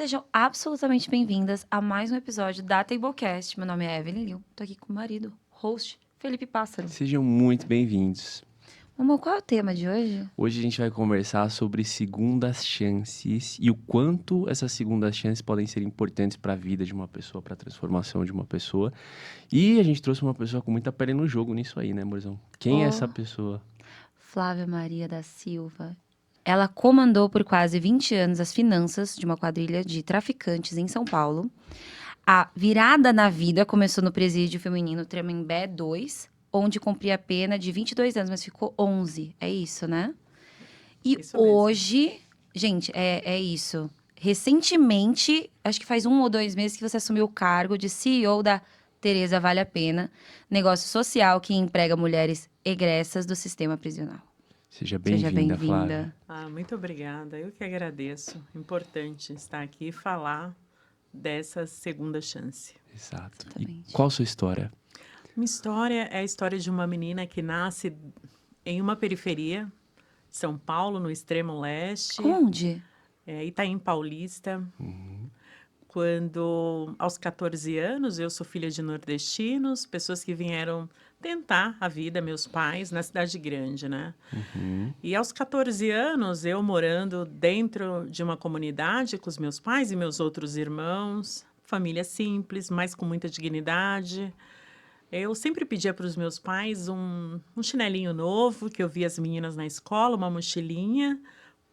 Sejam absolutamente bem-vindas a mais um episódio da Tablecast. Meu nome é Evelyn Liu, tô aqui com o marido, host, Felipe Pássaro. Sejam muito bem-vindos. Amor, qual é o tema de hoje? Hoje a gente vai conversar sobre segundas chances e o quanto essas segundas chances podem ser importantes para a vida de uma pessoa, para a transformação de uma pessoa. E a gente trouxe uma pessoa com muita pele no jogo nisso aí, né, amorzão? Quem é essa pessoa? Flávia Maria da Silva. Ela comandou por quase 20 anos as finanças de uma quadrilha de traficantes em São Paulo. A virada na vida começou no presídio feminino Tremembé 2, onde cumpria a pena de 22 anos, mas ficou 11. É isso, né? E Isso mesmo. hoje, gente, é isso. Recentemente, acho que faz 1 ou 2 meses que você assumiu o cargo de CEO da Tereza Vale a Pena, negócio social que emprega mulheres egressas do sistema prisional. Seja Seja bem-vinda, Flávia. bem-vinda. Muito obrigada. Eu que agradeço. Importante estar aqui e falar dessa segunda chance. Exato. Exatamente. E qual a sua história? Minha história é a história de uma menina que nasce em uma periferia, São Paulo, no extremo leste, Onde? Itaim Paulista. Quando, aos 14 anos, eu sou filha de nordestinos, pessoas que vieram tentar a vida, meus pais, na cidade grande, né? E aos 14 anos, eu morando dentro de uma comunidade com os meus pais e meus outros irmãos, família simples, mas com muita dignidade. Eu sempre pedia para os meus pais um chinelinho novo, que eu via as meninas na escola, uma mochilinha,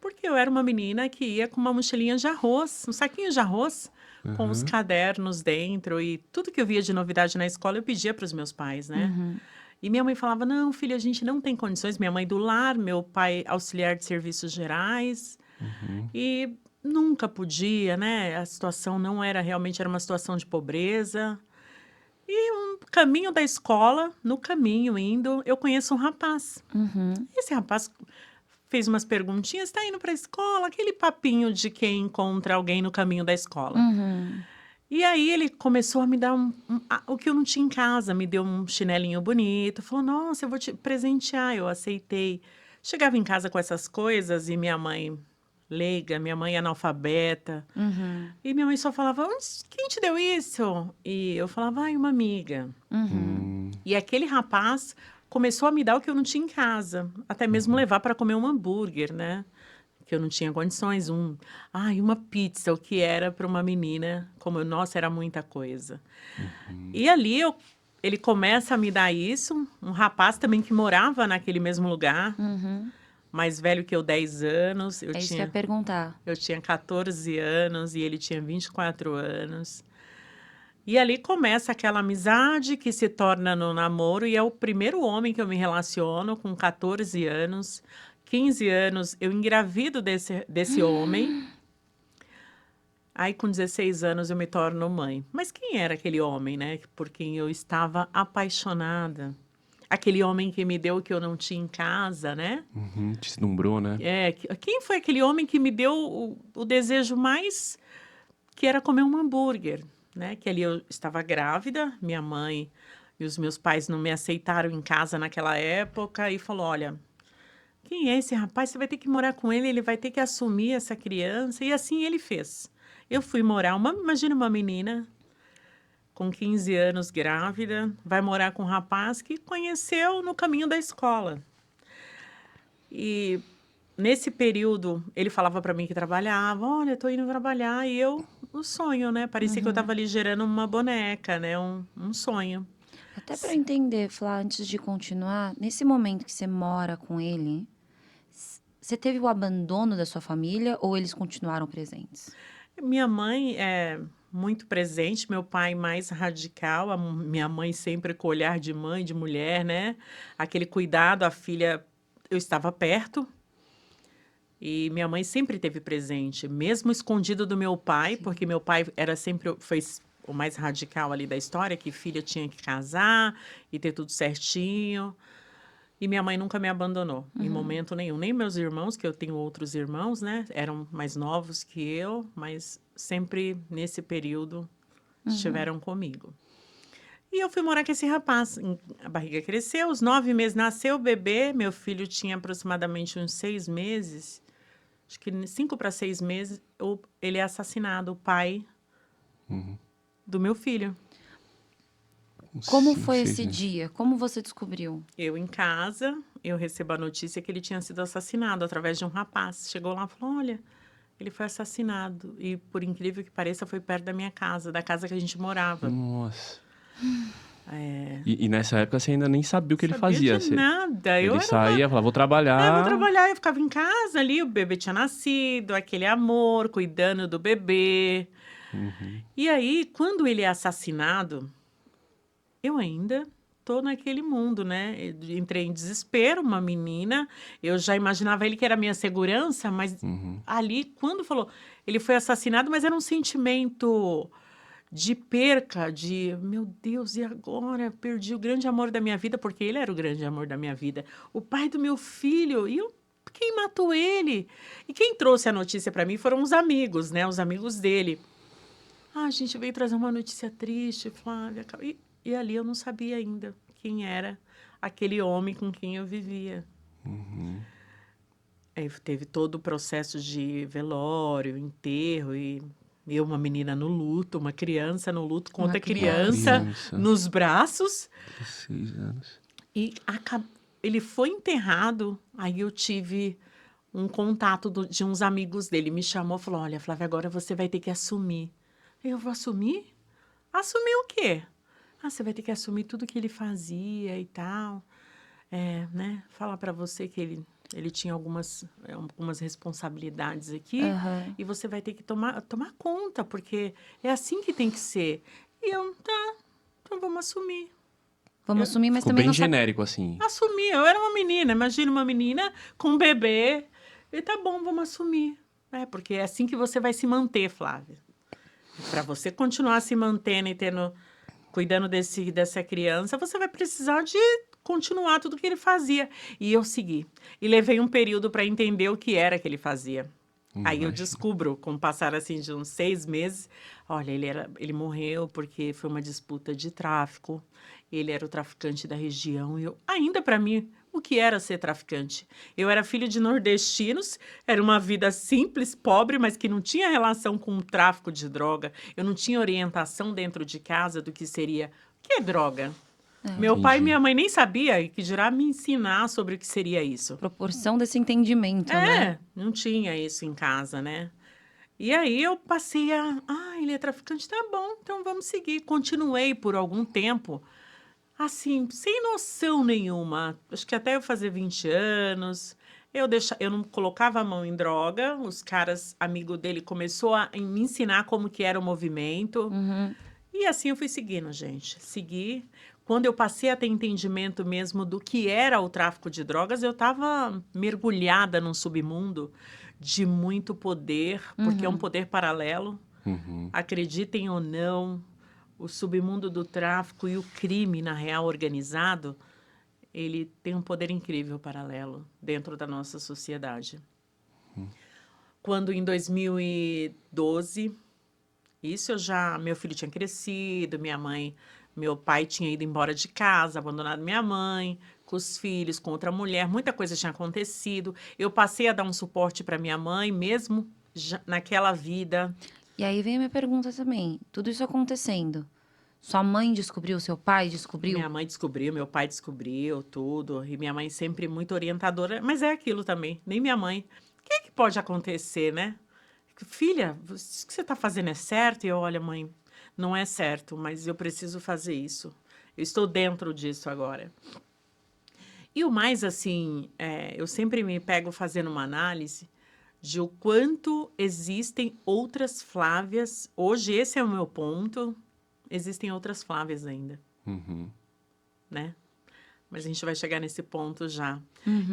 porque eu era uma menina que ia com uma mochilinha de arroz, um saquinho de arroz, com os cadernos dentro e tudo que eu via de novidade na escola eu pedia para os meus pais, né? E minha mãe falava, não, filha, a gente não tem condições. Minha mãe do lar, meu pai auxiliar de serviços gerais. E nunca podia, né? A situação não era realmente, era uma situação de pobreza. E um caminho da escola, no caminho indo, eu conheço um rapaz. Esse rapaz fez umas perguntinhas, está indo para a escola, aquele papinho de quem encontra alguém no caminho da escola. E aí ele começou a me dar o que eu não tinha em casa, me deu um chinelinho bonito, falou, nossa, eu vou te presentear, eu aceitei. Chegava em casa com essas coisas e minha mãe leiga, minha mãe analfabeta, e minha mãe só falava, quem te deu isso? E eu falava, uma amiga. E aquele rapaz começou a me dar o que eu não tinha em casa, até mesmo levar para comer um hambúrguer, né? Que eu não tinha condições, uma pizza, o que era para uma menina, como eu, nossa, era muita coisa. E ali ele começa a me dar isso, um rapaz também que morava naquele mesmo lugar, mais velho que eu, 10 anos. É isso que eu ia perguntar. Eu tinha 14 anos e ele tinha 24 anos. E ali começa aquela amizade que se torna no namoro e é o primeiro homem que eu me relaciono com 14 anos. 15 anos, eu engravido desse homem. Aí, com 16 anos, eu me torno mãe. Mas quem era aquele homem, né? Por quem eu estava apaixonada. Aquele homem que me deu o que eu não tinha em casa, né? Te deslumbrou, né? Quem foi aquele homem que me deu o desejo mais... que era comer um hambúrguer, né? Que ali eu estava grávida, minha mãe e os meus pais não me aceitaram em casa naquela época e falou, olha... Quem é esse rapaz? Você vai ter que morar com ele, ele vai ter que assumir essa criança. E assim ele fez. Eu fui morar, imagina uma menina com 15 anos grávida, vai morar com um rapaz que conheceu no caminho da escola. E nesse período, ele falava para mim que trabalhava, olha, eu tô indo trabalhar. E eu, o sonho, né? Parecia que eu estava ali gerando uma boneca, né? Um sonho. Até para entender, Flá, antes de continuar, nesse momento que você mora com ele, você teve o abandono da sua família ou eles continuaram presentes? Minha mãe é muito presente, meu pai mais radical, minha mãe sempre com o olhar de mãe, de mulher, né? Aquele cuidado, a filha, eu estava perto. E minha mãe sempre esteve presente, mesmo escondido do meu pai, porque meu pai foi o mais radical ali da história, que filha tinha que casar e ter tudo certinho. E minha mãe nunca me abandonou, em momento nenhum. Nem meus irmãos, que eu tenho outros irmãos, né? Eram mais novos que eu, mas sempre nesse período estiveram comigo. E eu fui morar com esse rapaz. A barriga cresceu, os 9 meses nasceu o bebê. Meu filho tinha aproximadamente uns 6 meses. acho que 5 para 6 meses, ele é assassinado, o pai do meu filho. Como Sim, foi sim, esse sim. dia? Como você descobriu? Eu em casa, eu recebo a notícia que ele tinha sido assassinado através de um rapaz. Chegou lá e falou, olha, ele foi assassinado. E, por incrível que pareça, foi perto da minha casa, da casa que a gente morava. Nossa. É, E nessa época você ainda nem sabia o que ele sabia de fazia. nada. Eu Ele era uma... saía, falava, vou vou trabalhar. trabalhar. Eu ficava em casa ali, o bebê tinha nascido, aquele amor, cuidando do bebê. E aí, quando ele é assassinado, eu ainda tô naquele mundo, né? Eu entrei em desespero, uma menina. Eu já imaginava ele que era minha segurança, mas ali, quando falou, ele foi assassinado, mas era um sentimento de perca, de meu Deus, e agora? Perdi o grande amor da minha vida, porque ele era o grande amor da minha vida. O pai do meu filho, e eu, quem matou ele? E quem trouxe a notícia para mim foram os amigos, né? Os amigos dele. Ah, a gente veio trazer uma notícia triste, Flávia. E ali eu não sabia ainda quem era aquele homem com quem eu vivia. Aí teve todo o processo de velório, enterro, e eu, uma menina no luto, uma criança no luto com Uma outra criança. Criança. nos braços. 16 anos. E ele foi enterrado, aí eu tive um contato de uns amigos dele. Me chamou e falou, olha, Flávia, agora você vai ter que assumir. Eu vou assumir? Assumir o quê? Ah, você vai ter que assumir tudo que ele fazia e tal. É, né? Falar para você que ele tinha algumas responsabilidades aqui Aham. e você vai ter que tomar conta, porque é assim que tem que ser. E eu, tá, então vamos assumir. Vamos assumir, mas Ficou também bem não sabe. genérico, assim. Assumir, eu era uma menina, imagina uma menina com um bebê. E tá bom, vamos assumir. É, porque é assim que você vai se manter, Flávia. Para você continuar se mantendo e cuidando dessa criança, você vai precisar de continuar tudo que ele fazia. E eu segui. E levei um período para entender o que era que ele fazia. Aí eu Imagino. descubro, com o passar assim de uns 6 meses, olha, ele morreu porque foi uma disputa de tráfico. Ele era o traficante da região. E eu, ainda para mim, o que era ser traficante? Eu era filho de nordestinos, era uma vida simples, pobre, mas que não tinha relação com o tráfico de droga. Eu não tinha orientação dentro de casa do que seria. O que é droga? Meu pai e Entendi. minha mãe nem sabia, e que dirá me ensinar sobre o que seria isso. Proporção desse entendimento, né? Não tinha isso em casa, né? E aí eu passei ele é traficante, tá bom, então vamos seguir. Continuei por algum tempo, assim, sem noção nenhuma. Acho que até eu fazer 20 anos, eu não colocava a mão em droga. Os caras, amigo dele, começou a me ensinar como que era o movimento. E assim eu fui seguindo, gente. Segui. Quando eu passei a ter entendimento mesmo do que era o tráfico de drogas, eu estava mergulhada num submundo de muito poder, porque é um poder paralelo. Acreditem ou não, o submundo do tráfico e o crime, na real, organizado, ele tem um poder incrível paralelo dentro da nossa sociedade. Quando em 2012, meu filho tinha crescido, meu pai tinha ido embora de casa, abandonado minha mãe, com os filhos, com outra mulher, muita coisa tinha acontecido. Eu passei a dar um suporte para minha mãe, mesmo naquela vida. E aí vem a minha pergunta também. Tudo isso acontecendo. Sua mãe descobriu, seu pai descobriu? Minha mãe descobriu, meu pai descobriu tudo, e minha mãe sempre muito orientadora, mas é aquilo também, nem minha mãe. O que é que pode acontecer, né? Filha, o que você está fazendo é certo? E eu, olha, mãe, não é certo, mas eu preciso fazer isso. Eu estou dentro disso agora. E o mais, assim, eu sempre me pego fazendo uma análise de o quanto existem outras Flávias. Hoje, esse é o meu ponto. Existem outras Flávias ainda, né? Mas a gente vai chegar nesse ponto já.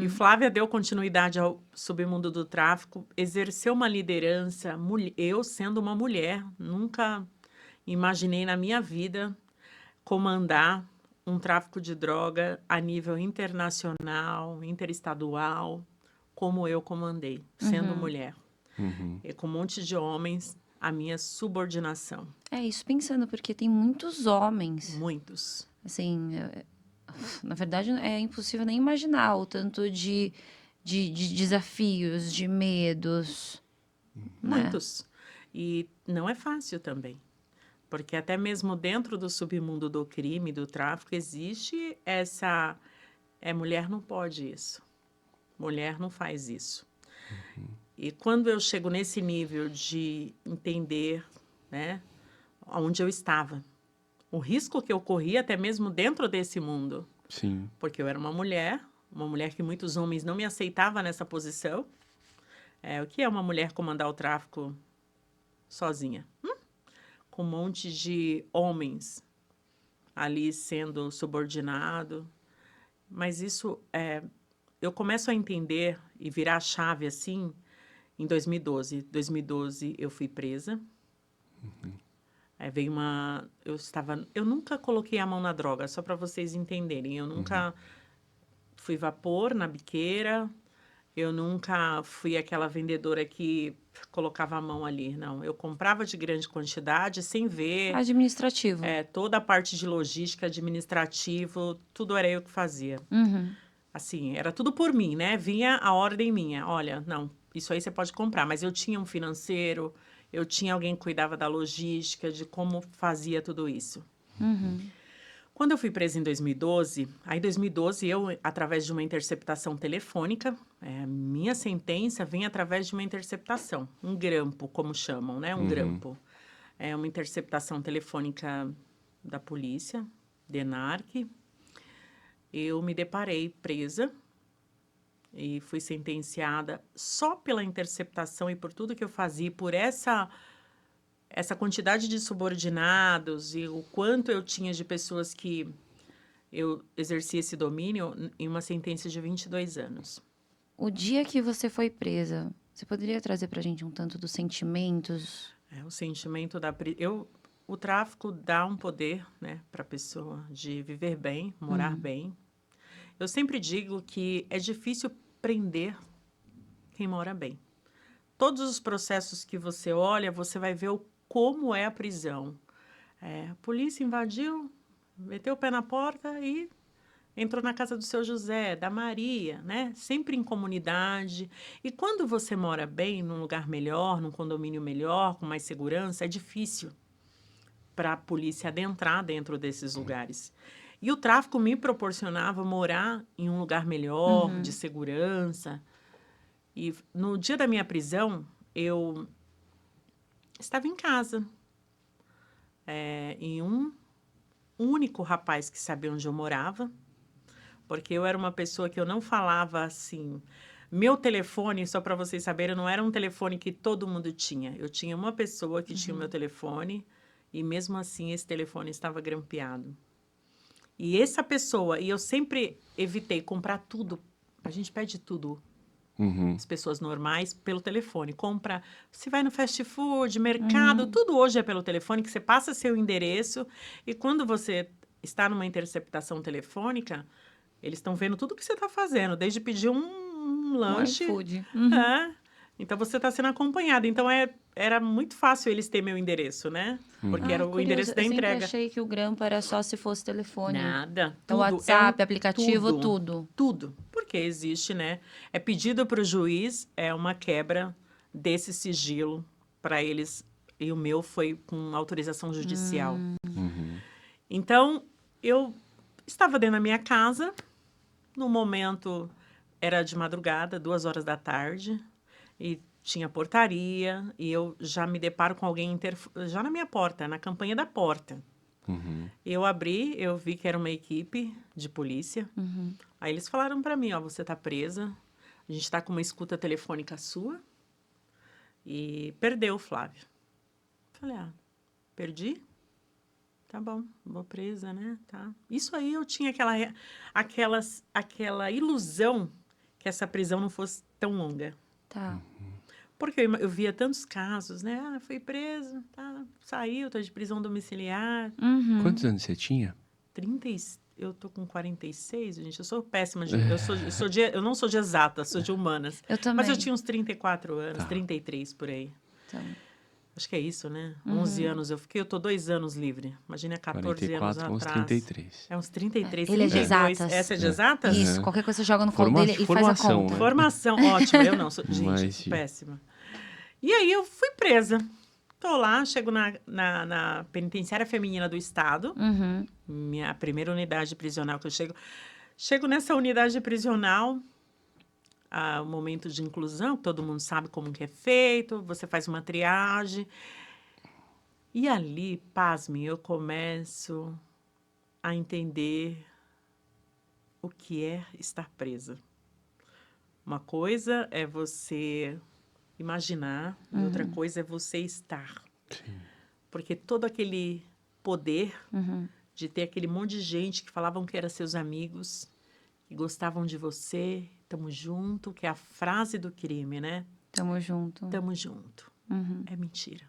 E Flávia deu continuidade ao submundo do tráfico, exerceu uma liderança. Eu, sendo uma mulher, nunca imaginei na minha vida comandar um tráfico de droga a nível internacional, interestadual, como eu comandei, sendo mulher. E com um monte de homens, a minha subordinação. É isso, pensando, porque tem muitos homens. Muitos. Assim, na verdade, é impossível nem imaginar o tanto de de desafios, de medos, né? Muitos. E não é fácil também. Porque até mesmo dentro do submundo do crime, do tráfico, existe essa... mulher não pode isso. Mulher não faz isso. E quando eu chego nesse nível de entender, né, onde eu estava, o risco que eu corria até mesmo dentro desse mundo, Sim. porque eu era uma mulher que muitos homens não me aceitavam nessa posição. O que é uma mulher comandar o tráfico sozinha? Com um monte de homens ali sendo subordinado. Mas isso, eu começo a entender e virar a chave assim em 2012. 2012 eu fui presa. Veio uma... Eu nunca coloquei a mão na droga, só para vocês entenderem. Eu nunca fui vapor na biqueira. Eu nunca fui aquela vendedora que colocava a mão ali, não. Eu comprava de grande quantidade, sem ver. Administrativo. Toda a parte de logística, administrativo, tudo era eu que fazia. Uhum. Assim, era tudo por mim, né? Vinha a ordem minha. Olha, não, isso aí você pode comprar. Mas eu tinha um financeiro, eu tinha alguém que cuidava da logística, de como fazia tudo isso. Uhum. Quando eu fui presa em 2012, aí em 2012 eu, através de uma interceptação telefônica, minha sentença vem através de uma interceptação, um grampo, como chamam, né? Um grampo. É uma interceptação telefônica da polícia, DENARC. Eu me deparei presa e fui sentenciada só pela interceptação e por tudo que eu fazia, por essa quantidade de subordinados e o quanto eu tinha de pessoas que eu exercia esse domínio, em uma sentença de 22 anos. O dia que você foi presa, você poderia trazer pra gente um tanto dos sentimentos? O sentimento da... O tráfico dá um poder, né, para a pessoa de viver bem, morar bem. Eu sempre digo que é difícil prender quem mora bem. Todos os processos que você olha, você vai ver como é a prisão. A polícia invadiu, meteu o pé na porta e entrou na casa do seu José, da Maria, né? Sempre em comunidade. E quando você mora bem, num lugar melhor, num condomínio melhor, com mais segurança, é difícil para a polícia adentrar dentro desses lugares. E o tráfico me proporcionava morar em um lugar melhor, de segurança. E no dia da minha prisão, eu estava em casa. E um único rapaz que sabia onde eu morava, porque eu era uma pessoa que eu não falava assim... Meu telefone, só para vocês saberem, não era um telefone que todo mundo tinha. Eu tinha uma pessoa que tinha o meu telefone e mesmo assim esse telefone estava grampeado. E essa pessoa, e eu sempre evitei comprar tudo. A gente pede tudo. As pessoas normais pelo telefone. Compra, você vai no fast food, mercado, tudo hoje é pelo telefone, que você passa seu endereço e quando você está numa interceptação telefônica, eles estão vendo tudo que você está fazendo, desde pedir um lanche. iFood. Então você está sendo acompanhado. Então era muito fácil eles terem meu endereço, né? Porque era o Curioso. endereço da Eu sempre entrega. achei que o grampo era só se fosse telefone. Nada. Então, Tudo. WhatsApp, aplicativo, tudo. Tudo. Porque existe, né? É pedido para o juiz, é uma quebra desse sigilo para eles. E o meu foi com autorização judicial. Então, eu estava dentro da minha casa. No momento, era de madrugada, 2 horas da tarde. E tinha portaria. E eu já me deparo com alguém já na minha porta, na campanha da porta. Eu abri, eu vi que era uma equipe de polícia. Aí eles falaram para mim, ó, você tá presa, a gente tá com uma escuta telefônica sua e perdeu o Flávio. Falei, perdi? Tá bom, vou presa, né? Tá. Isso aí eu tinha aquela ilusão que essa prisão não fosse tão longa. Tá. Porque eu via tantos casos, né? Fui preso, tá, saiu, tô de prisão domiciliar. Quantos anos você tinha? Eu tô com 46, gente. Eu sou péssima. Eu não sou de exata, sou de humanas. Eu também. Mas eu tinha uns 34 anos, 33 por aí. Então, Acho que é isso, né? 11 anos eu fiquei, eu tô 2 anos livre. Imagina, 14 anos 44 com uns atrás. 33. É uns 33, Ele é de 32. exatas. Essa é de exatas? Isso, Aham. qualquer coisa você joga no colo dele e faz a Formação, conta. né? Formação, ótima. Eu não, gente, eu Mas, sou péssima. E aí eu fui presa. Tô lá, chego na penitenciária feminina do estado, Uhum. minha primeira unidade prisional que eu chego. Chego nessa unidade prisional, o momento de inclusão, todo mundo sabe como que é feito, você faz uma triagem. E ali, pasme, eu começo a entender o que é estar presa. Uma coisa é você imaginar e outra coisa é você estar. sim. Porque todo aquele poder Uhum. de ter aquele monte de gente que falavam que eram seus amigos, que gostavam de você, tamo junto, que é a frase do crime, né? Tamo junto. Tamo junto. Uhum. É mentira.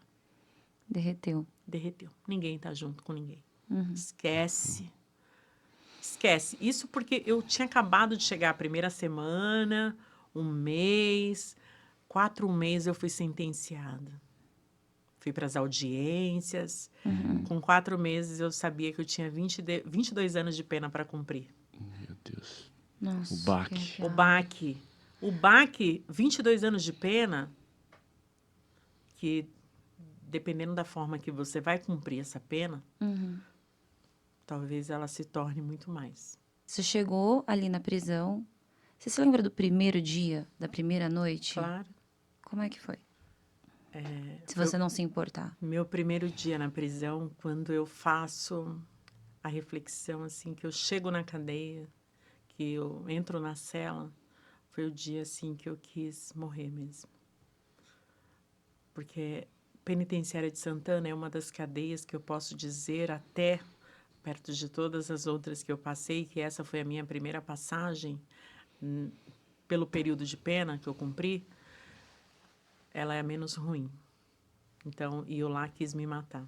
Derreteu. Derreteu. Ninguém tá junto com ninguém. Uhum. Esquece. Esquece. Isso porque eu tinha acabado de chegar a primeira semana, um mês, 4 meses eu fui sentenciada. Fui para as audiências. Com 4 meses eu sabia que eu tinha 22 anos de pena para cumprir. Meu Deus. Nossa. O baque. que O arrepiado. baque. O baque, 22 anos de pena, que dependendo da forma que você vai cumprir essa pena, Uhum. talvez ela se torne muito mais. Você chegou ali na prisão. Você se lembra do primeiro dia, da primeira noite? Claro. Como é que foi? Se foi você não se importar. Meu primeiro dia na prisão, quando eu faço a reflexão, assim, que eu chego na cadeia, que eu entro na cela, foi o dia, assim, que eu quis morrer mesmo. Porque Penitenciária de Santana é uma das cadeias que eu posso dizer até, perto de todas as outras que eu passei, que essa foi a minha primeira passagem, pelo período de pena que eu cumpri, ela é a menos ruim. Então, e eu lá quis me matar.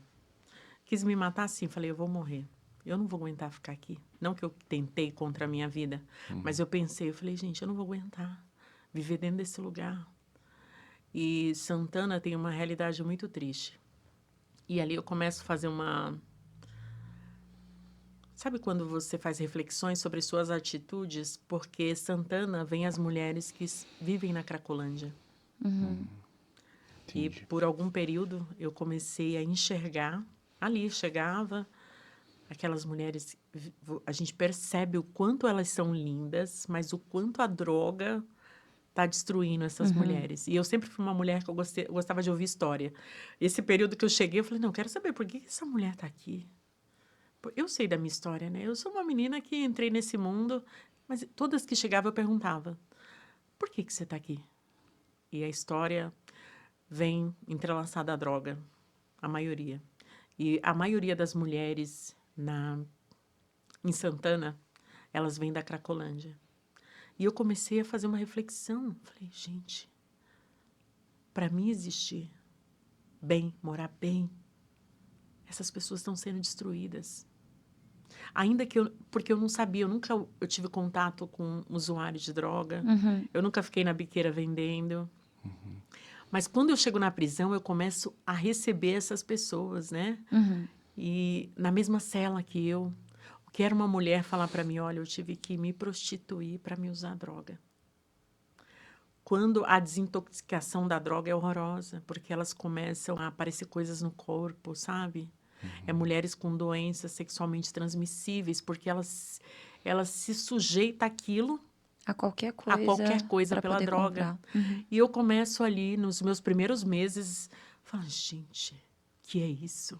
Quis me matar, sim. Falei, eu vou morrer. Eu não vou aguentar ficar aqui. Não que eu tentei contra a minha vida, mas eu pensei, eu falei, gente, eu não vou aguentar viver dentro desse lugar. E Santana tem uma realidade muito triste. E ali eu começo a fazer uma... Sabe quando você faz reflexões sobre suas atitudes? Porque Santana vem as mulheres que vivem na Cracolândia. E Entendi. por algum período eu comecei a enxergar. Ali chegava aquelas mulheres, a gente percebe o quanto elas são lindas, mas o quanto a droga está destruindo essas mulheres. E eu sempre fui uma mulher que eu gostava de ouvir história. Esse período que eu cheguei, eu falei, não, eu quero saber por que essa mulher está aqui. Eu sei da minha história, né? Eu sou uma menina que entrei nesse mundo, mas todas que chegavam eu perguntava, por que você está aqui? E a história vem entrelaçada à droga, a maioria. E a maioria das mulheres em Santana, elas vêm da Cracolândia. E eu comecei a fazer uma reflexão. Falei, gente, para mim existir bem, morar bem, essas pessoas estão sendo destruídas. Ainda que porque eu não sabia, eu tive contato com usuários de droga, eu nunca fiquei na biqueira vendendo. Mas quando eu chego na prisão, eu começo a receber essas pessoas, né? E na mesma cela que eu, o que era uma mulher falar para mim, olha, eu tive que me prostituir para me usar droga. Quando a desintoxicação da droga é horrorosa, porque elas começam a aparecer coisas no corpo, sabe? É mulheres com doenças sexualmente transmissíveis, porque elas se sujeitam àquilo, A qualquer coisa pra pela poder droga. comprar. E eu começo ali, nos meus primeiros meses, falando, gente, que é isso?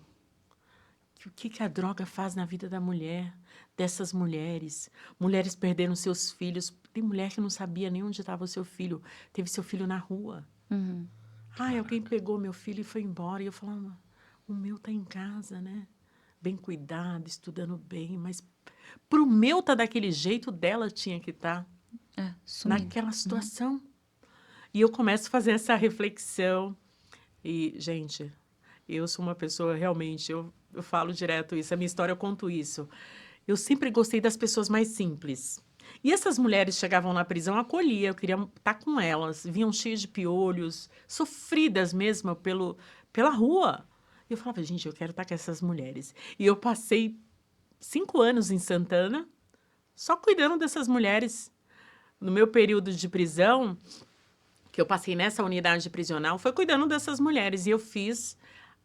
O que a droga faz na vida da mulher, dessas mulheres? Mulheres perderam seus filhos. Tem mulher que não sabia nem onde estava o seu filho. Teve seu filho na rua. Ai, alguém pegou meu filho e foi embora. E eu falava, o meu está em casa, né? Bem cuidado, estudando bem. Mas para o meu estar daquele jeito, dela tinha que estar Sumindo. naquela situação. E eu começo a fazer essa reflexão. E, gente, eu sou uma pessoa realmente, eu falo direto isso, a minha história eu conto isso. Eu sempre gostei das pessoas mais simples. E essas mulheres chegavam na prisão, eu acolhia, eu queria estar com elas. Vinham cheias de piolhos, sofridas mesmo pela rua. E eu falava, gente, eu quero estar com essas mulheres. E eu passei 5 anos em Santana, só cuidando dessas mulheres. No meu período de prisão, que eu passei nessa unidade prisional, foi cuidando dessas mulheres. E eu fiz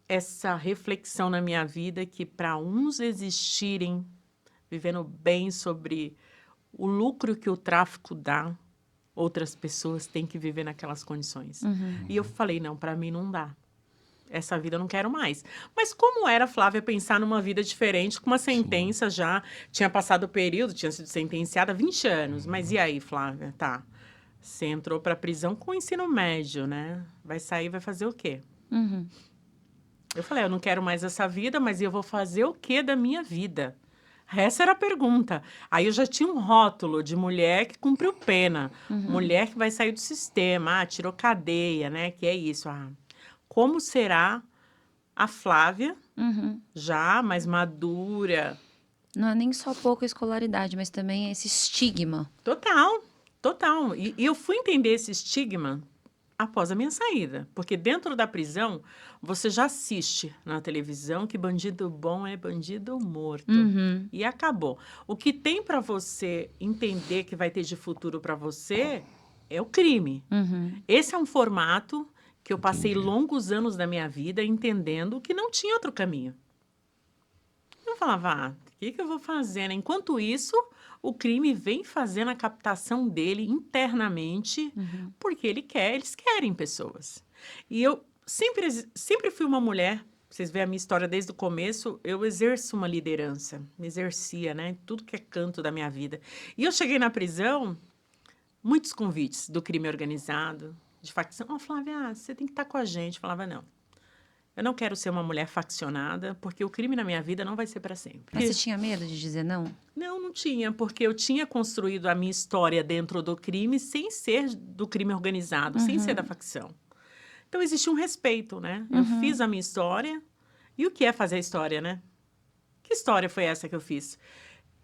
essa reflexão na minha vida que para uns existirem, vivendo bem sobre o lucro que o tráfico dá, outras pessoas têm que viver naquelas condições. E eu falei, não, para mim não dá. Essa vida eu não quero mais. Mas como era, Flávia, pensar numa vida diferente, com uma sentença já, tinha passado o período, tinha sido sentenciada há 20 anos. Mas e aí, Flávia? Tá, você entrou para a prisão com o ensino médio, né? Vai sair, vai fazer o quê? Uhum. Eu falei, eu não quero mais essa vida, mas eu vou fazer o quê da minha vida? Essa era a pergunta. Aí eu já tinha um rótulo de mulher que cumpriu pena, mulher que vai sair do sistema, tirou cadeia, né? Que é isso. Como será a Flávia, Uhum. já mais madura? Não é nem só pouca escolaridade, mas também esse estigma. Total, total. E eu fui entender esse estigma após a minha saída. Porque dentro da prisão, você já assiste na televisão que bandido bom é bandido morto. Uhum. E acabou. O que tem para você entender que vai ter de futuro para você é o crime. Uhum. Esse é um formato que eu passei Entendi. longos anos da minha vida entendendo que não tinha outro caminho. Eu falava, o que eu vou fazer, né? Enquanto isso, o crime vem fazendo a captação dele internamente, porque eles querem pessoas. E eu sempre fui uma mulher, vocês veem a minha história desde o começo, eu exerço uma liderança, me exercia, né? Em tudo que é canto da minha vida. E eu cheguei na prisão, muitos convites do crime organizado, de facção. Flávia, você tem que estar com a gente. Eu falava, não. Eu não quero ser uma mulher faccionada, porque o crime na minha vida não vai ser para sempre. Mas você tinha medo de dizer não? Não, não tinha, porque eu tinha construído a minha história dentro do crime sem ser do crime organizado, sem ser da facção. Então, existia um respeito, né? Eu fiz a minha história. E o que é fazer a história, né? Que história foi essa que eu fiz?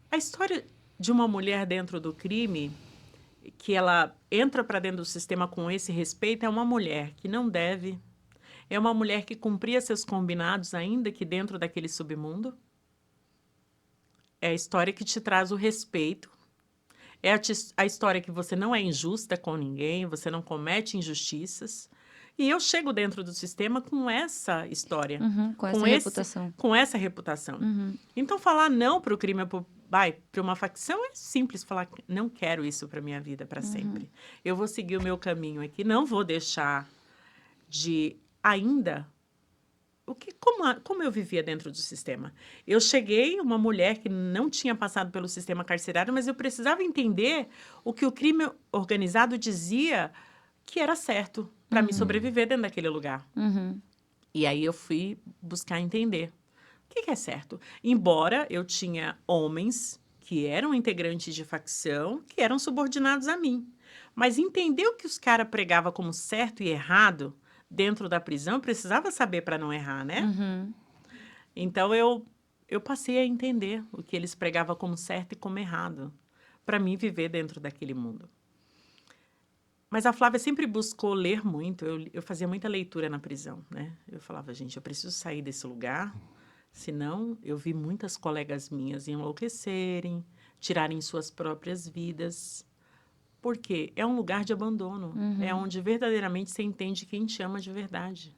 A história de uma mulher dentro do crime, que ela entra para dentro do sistema com esse respeito, é uma mulher que não deve. É uma mulher que cumpria seus combinados, ainda que dentro daquele submundo. É a história que te traz o respeito. É a história que você não é injusta com ninguém, você não comete injustiças. E eu chego dentro do sistema com essa história. Com essa reputação. Com essa reputação. Então, falar não para o crime, para uma facção, é simples falar, não quero isso para minha vida para sempre. Eu vou seguir o meu caminho aqui, não vou deixar de ainda como eu vivia dentro do sistema. Eu cheguei, uma mulher que não tinha passado pelo sistema carcerário, mas eu precisava entender o que o crime organizado dizia que era certo para me sobreviver dentro daquele lugar. E aí eu fui buscar entender o que é certo. Embora eu tinha homens que eram integrantes de facção, que eram subordinados a mim. Mas entender o que os caras pregavam como certo e errado dentro da prisão, eu precisava saber para não errar, né? Então, eu passei a entender o que eles pregavam como certo e como errado, para mim viver dentro daquele mundo. Mas a Flávia sempre buscou ler muito, eu fazia muita leitura na prisão, né? Eu falava, gente, eu preciso sair desse lugar, senão eu vi muitas colegas minhas enlouquecerem, tirarem suas próprias vidas. Porque é um lugar de abandono. É onde verdadeiramente você entende quem te ama de verdade.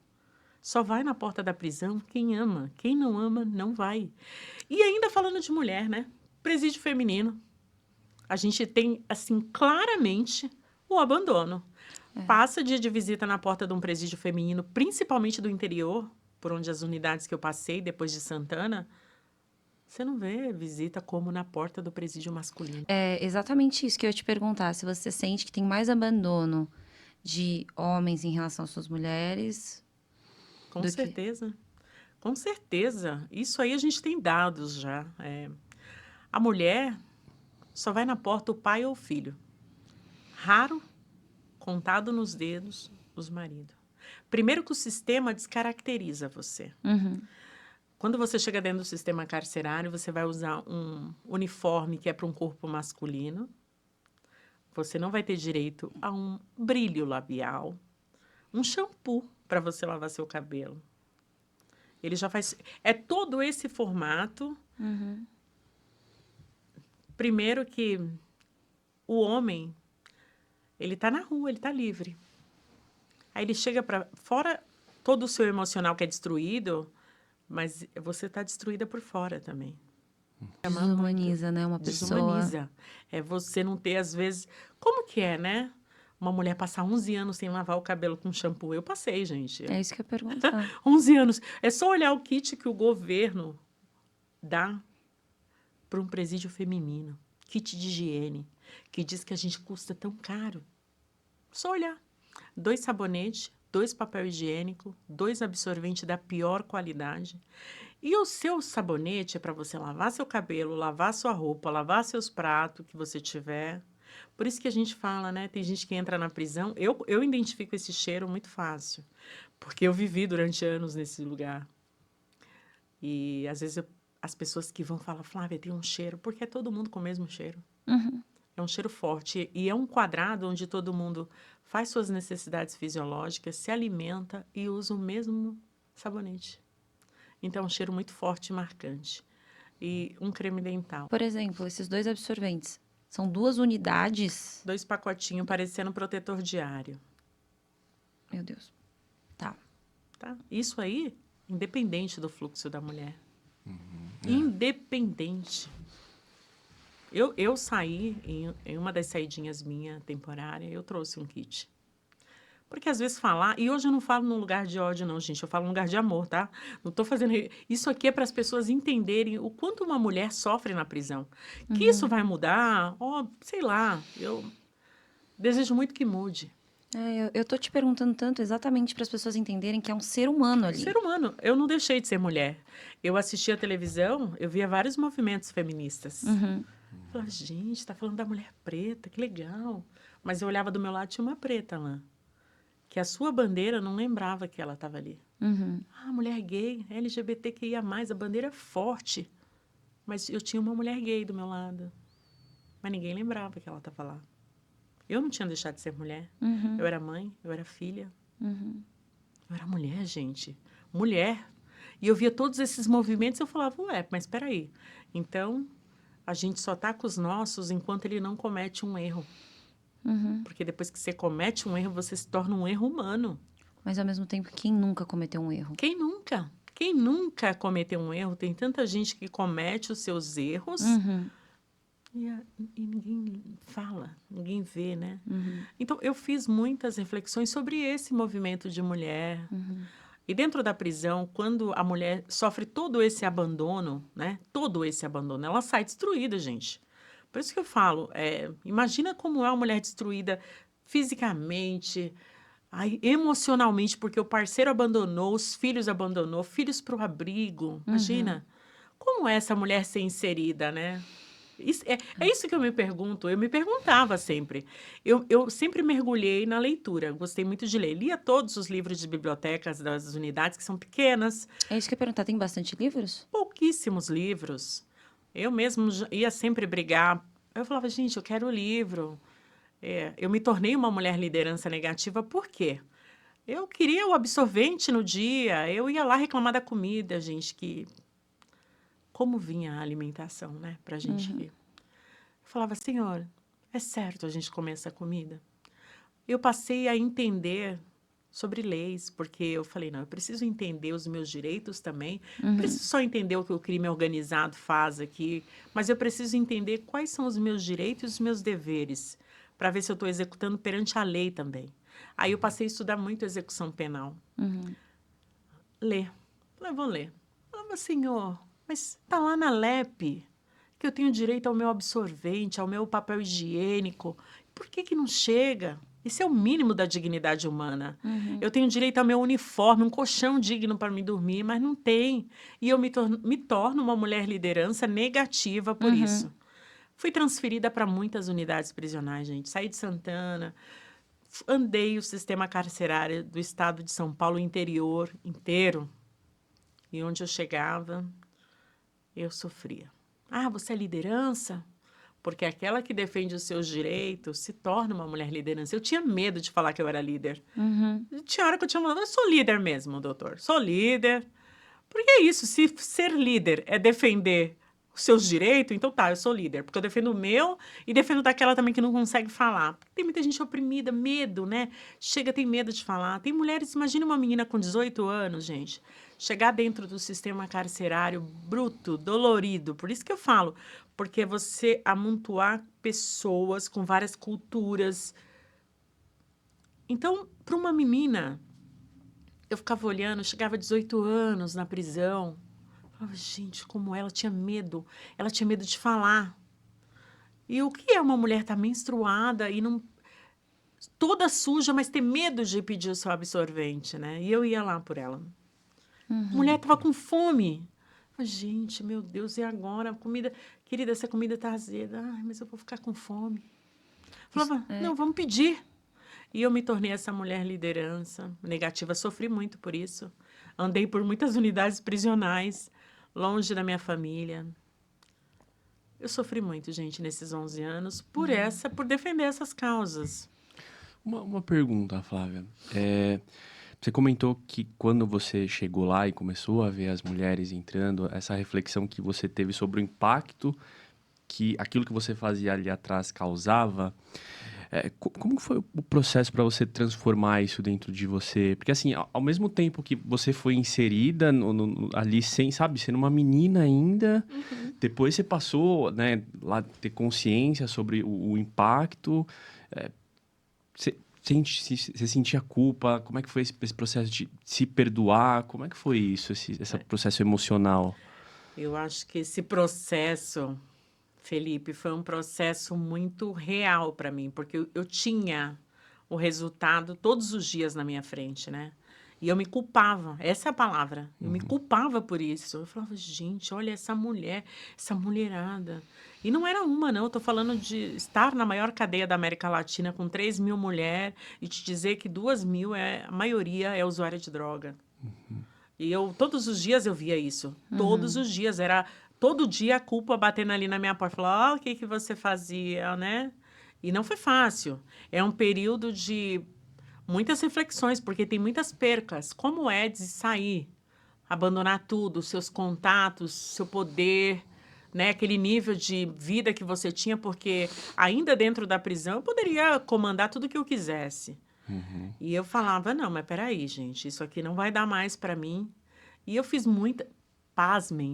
Só vai na porta da prisão quem ama. Quem não ama, não vai. E ainda falando de mulher, né? Presídio feminino. A gente tem, assim, claramente o abandono. Passa dia de visita na porta de um presídio feminino, principalmente do interior, por onde as unidades que eu passei depois de Santana, você não vê visita como na porta do presídio masculino. É exatamente isso que eu ia te perguntar. Se você sente que tem mais abandono de homens em relação às suas mulheres. Com certeza. Com certeza. Isso aí a gente tem dados já. A mulher só vai na porta o pai ou o filho. Raro, contado nos dedos, os maridos. Primeiro que o sistema descaracteriza você. Quando você chega dentro do sistema carcerário, você vai usar um uniforme que é para um corpo masculino, você não vai ter direito a um brilho labial, um shampoo para você lavar seu cabelo. Ele já faz... É todo esse formato. Primeiro que o homem, ele tá na rua, ele tá livre. Aí ele chega para fora todo o seu emocional que é destruído, mas você tá destruída por fora também. Desumaniza, né, uma pessoa. Desumaniza. É você não ter, às vezes... Como que é, né? Uma mulher passar 11 anos sem lavar o cabelo com shampoo. Eu passei, gente. É isso que eu ia perguntar. 11 anos. É só olhar o kit que o governo dá para um presídio feminino. Kit de higiene, que diz que a gente custa tão caro. Só olhar. 2 sabonetes, 2 papel higiênico, 2 absorventes da pior qualidade. E o seu sabonete é para você lavar seu cabelo, lavar sua roupa, lavar seus pratos que você tiver. Por isso que a gente fala, né? Tem gente que entra na prisão. Eu identifico esse cheiro muito fácil, porque eu vivi durante anos nesse lugar. E às vezes as pessoas que vão falar, Flávia, tem um cheiro, porque é todo mundo com o mesmo cheiro. É um cheiro forte e é um quadrado onde todo mundo faz suas necessidades fisiológicas, se alimenta e usa o mesmo sabonete. Então é um cheiro muito forte e marcante. E um creme dental. Por exemplo, esses 2 absorventes, são 2 unidades? 2 pacotinhos parecendo protetor diário. Meu Deus. Tá. Tá? Isso aí, independente do fluxo da mulher. Independente. Eu saí, em uma das saidinhas minha temporária, eu trouxe um kit. Porque às vezes falar... E hoje eu não falo num lugar de ódio, não, gente. Eu falo num lugar de amor, tá? Não estou fazendo... Isso aqui é para as pessoas entenderem o quanto uma mulher sofre na prisão. Que isso vai mudar? Sei lá. Eu desejo muito que mude. Eu tô te perguntando tanto exatamente para as pessoas entenderem que é um ser humano ali. Ser humano. Eu não deixei de ser mulher. Eu assistia a televisão, eu via vários movimentos feministas. Eu falava, gente, tá falando da mulher preta, que legal. Mas eu olhava do meu lado, tinha uma preta lá. Que a sua bandeira não lembrava que ela estava ali. Mulher gay, LGBTQIA+, a bandeira é forte. Mas eu tinha uma mulher gay do meu lado. Mas ninguém lembrava que ela estava lá. Eu não tinha deixado de ser mulher. Eu era mãe, eu era filha. Eu era mulher, gente. Mulher. E eu via todos esses movimentos e eu falava, ué, mas espera aí. Então, a gente só está com os nossos enquanto ele não comete um erro. Porque depois que você comete um erro, você se torna um erro humano. Mas, ao mesmo tempo, quem nunca cometeu um erro? Quem nunca? Quem nunca cometeu um erro? Tem tanta gente que comete os seus erros e ninguém fala, ninguém vê, né? Então, eu fiz muitas reflexões sobre esse movimento de mulher. E dentro da prisão, quando a mulher sofre todo esse abandono, né? Todo esse abandono, ela sai destruída, gente. Por isso que eu falo, imagina como é uma mulher destruída fisicamente, emocionalmente, porque o parceiro abandonou, os filhos abandonou, filhos para o abrigo. Imagina, como é essa mulher ser inserida, né? É isso que eu me pergunto, eu me perguntava sempre. Eu sempre mergulhei na leitura, gostei muito de ler. Lia todos os livros de bibliotecas das unidades, que são pequenas. É isso que eu ia perguntar, tem bastante livros? Pouquíssimos livros. Eu mesmo ia sempre brigar. Eu falava, gente, eu quero o livro. Eu me tornei uma mulher liderança negativa, por quê? Eu queria o absorvente no dia, eu ia lá reclamar da comida, gente, que... Como vinha a alimentação, né, pra gente. Eu falava, senhor, é certo a gente comer essa comida? Eu passei a entender sobre leis, porque eu falei, não, eu preciso entender os meus direitos também, não preciso só entender o que o crime organizado faz aqui, mas eu preciso entender quais são os meus direitos e os meus deveres, para ver se eu estou executando perante a lei também. Aí eu passei a estudar muito execução penal. Ler. Eu vou ler. Eu falava, senhor, mas está lá na LEP que eu tenho direito ao meu absorvente, ao meu papel higiênico. Por que não chega? Isso é o mínimo da dignidade humana. Eu tenho direito ao meu uniforme, um colchão digno para me dormir, mas não tem. E eu me torno uma mulher liderança negativa por isso. Fui transferida para muitas unidades prisionais, gente. Saí de Santana, andei o sistema carcerário do estado de São Paulo, interior inteiro. E onde eu chegava, eu sofria. Ah, você é liderança? porque aquela que defende os seus direitos se torna uma mulher liderança. Eu tinha medo de falar que eu era líder. Tinha hora que eu tinha falado, eu sou líder mesmo, doutor, sou líder. Porque é isso, se ser líder é defender os seus direitos, então tá, eu sou líder, porque eu defendo o meu e defendo daquela também que não consegue falar. Tem muita gente oprimida, medo, né? Chega, tem medo de falar. Tem mulheres, imagina uma menina com 18 anos, gente, chegar dentro do sistema carcerário bruto, dolorido. Por isso que eu falo, porque é você amontoar pessoas com várias culturas. Então, para uma menina, eu ficava olhando, chegava a 18 anos na prisão. Falava, gente, como ela tinha medo. Ela tinha medo de falar. E o que é uma mulher estar menstruada e não toda suja, mas ter medo de pedir o seu absorvente, né? E eu ia lá por ela. A mulher estava com fome. Falei, gente, meu Deus, e agora? A comida... Querida, essa comida está azeda. Ai, mas eu vou ficar com fome. Falava, não, vamos pedir. E eu me tornei essa mulher liderança negativa. Sofri muito por isso. Andei por muitas unidades prisionais, longe da minha família. Eu sofri muito, gente, nesses 11 anos, por defender essas causas. Uma pergunta, Flávia. Você comentou que quando você chegou lá e começou a ver as mulheres entrando, essa reflexão que você teve sobre o impacto que aquilo que você fazia ali atrás causava. Como foi o processo para você transformar isso dentro de você? Porque, assim, ao mesmo tempo que você foi inserida ali, sendo uma menina ainda, depois você passou, né, lá ter consciência sobre o impacto. Você sentia culpa? Como é que foi esse processo de se perdoar? Como é que foi isso, esse processo emocional? Eu acho que esse processo, Felipe, foi um processo muito real para mim, porque eu tinha o resultado todos os dias na minha frente, né? E eu me culpava, essa é a palavra. Eu me culpava por isso. Eu falava, gente, olha essa mulher, essa mulherada. E não era uma, não. Eu tô falando de estar na maior cadeia da América Latina com 3 mil mulheres e te dizer que 2 mil, a maioria é usuária de droga. E todos os dias eu via isso. Todos os dias. Todo dia a culpa batendo ali na minha porta. Falava, o que você fazia, né? E não foi fácil. É um período de muitas reflexões, porque tem muitas percas. Como é de sair, abandonar tudo, seus contatos, seu poder, né? Aquele nível de vida que você tinha, porque ainda dentro da prisão eu poderia comandar tudo que eu quisesse. E eu falava, não, mas peraí, gente, isso aqui não vai dar mais para mim. E eu fiz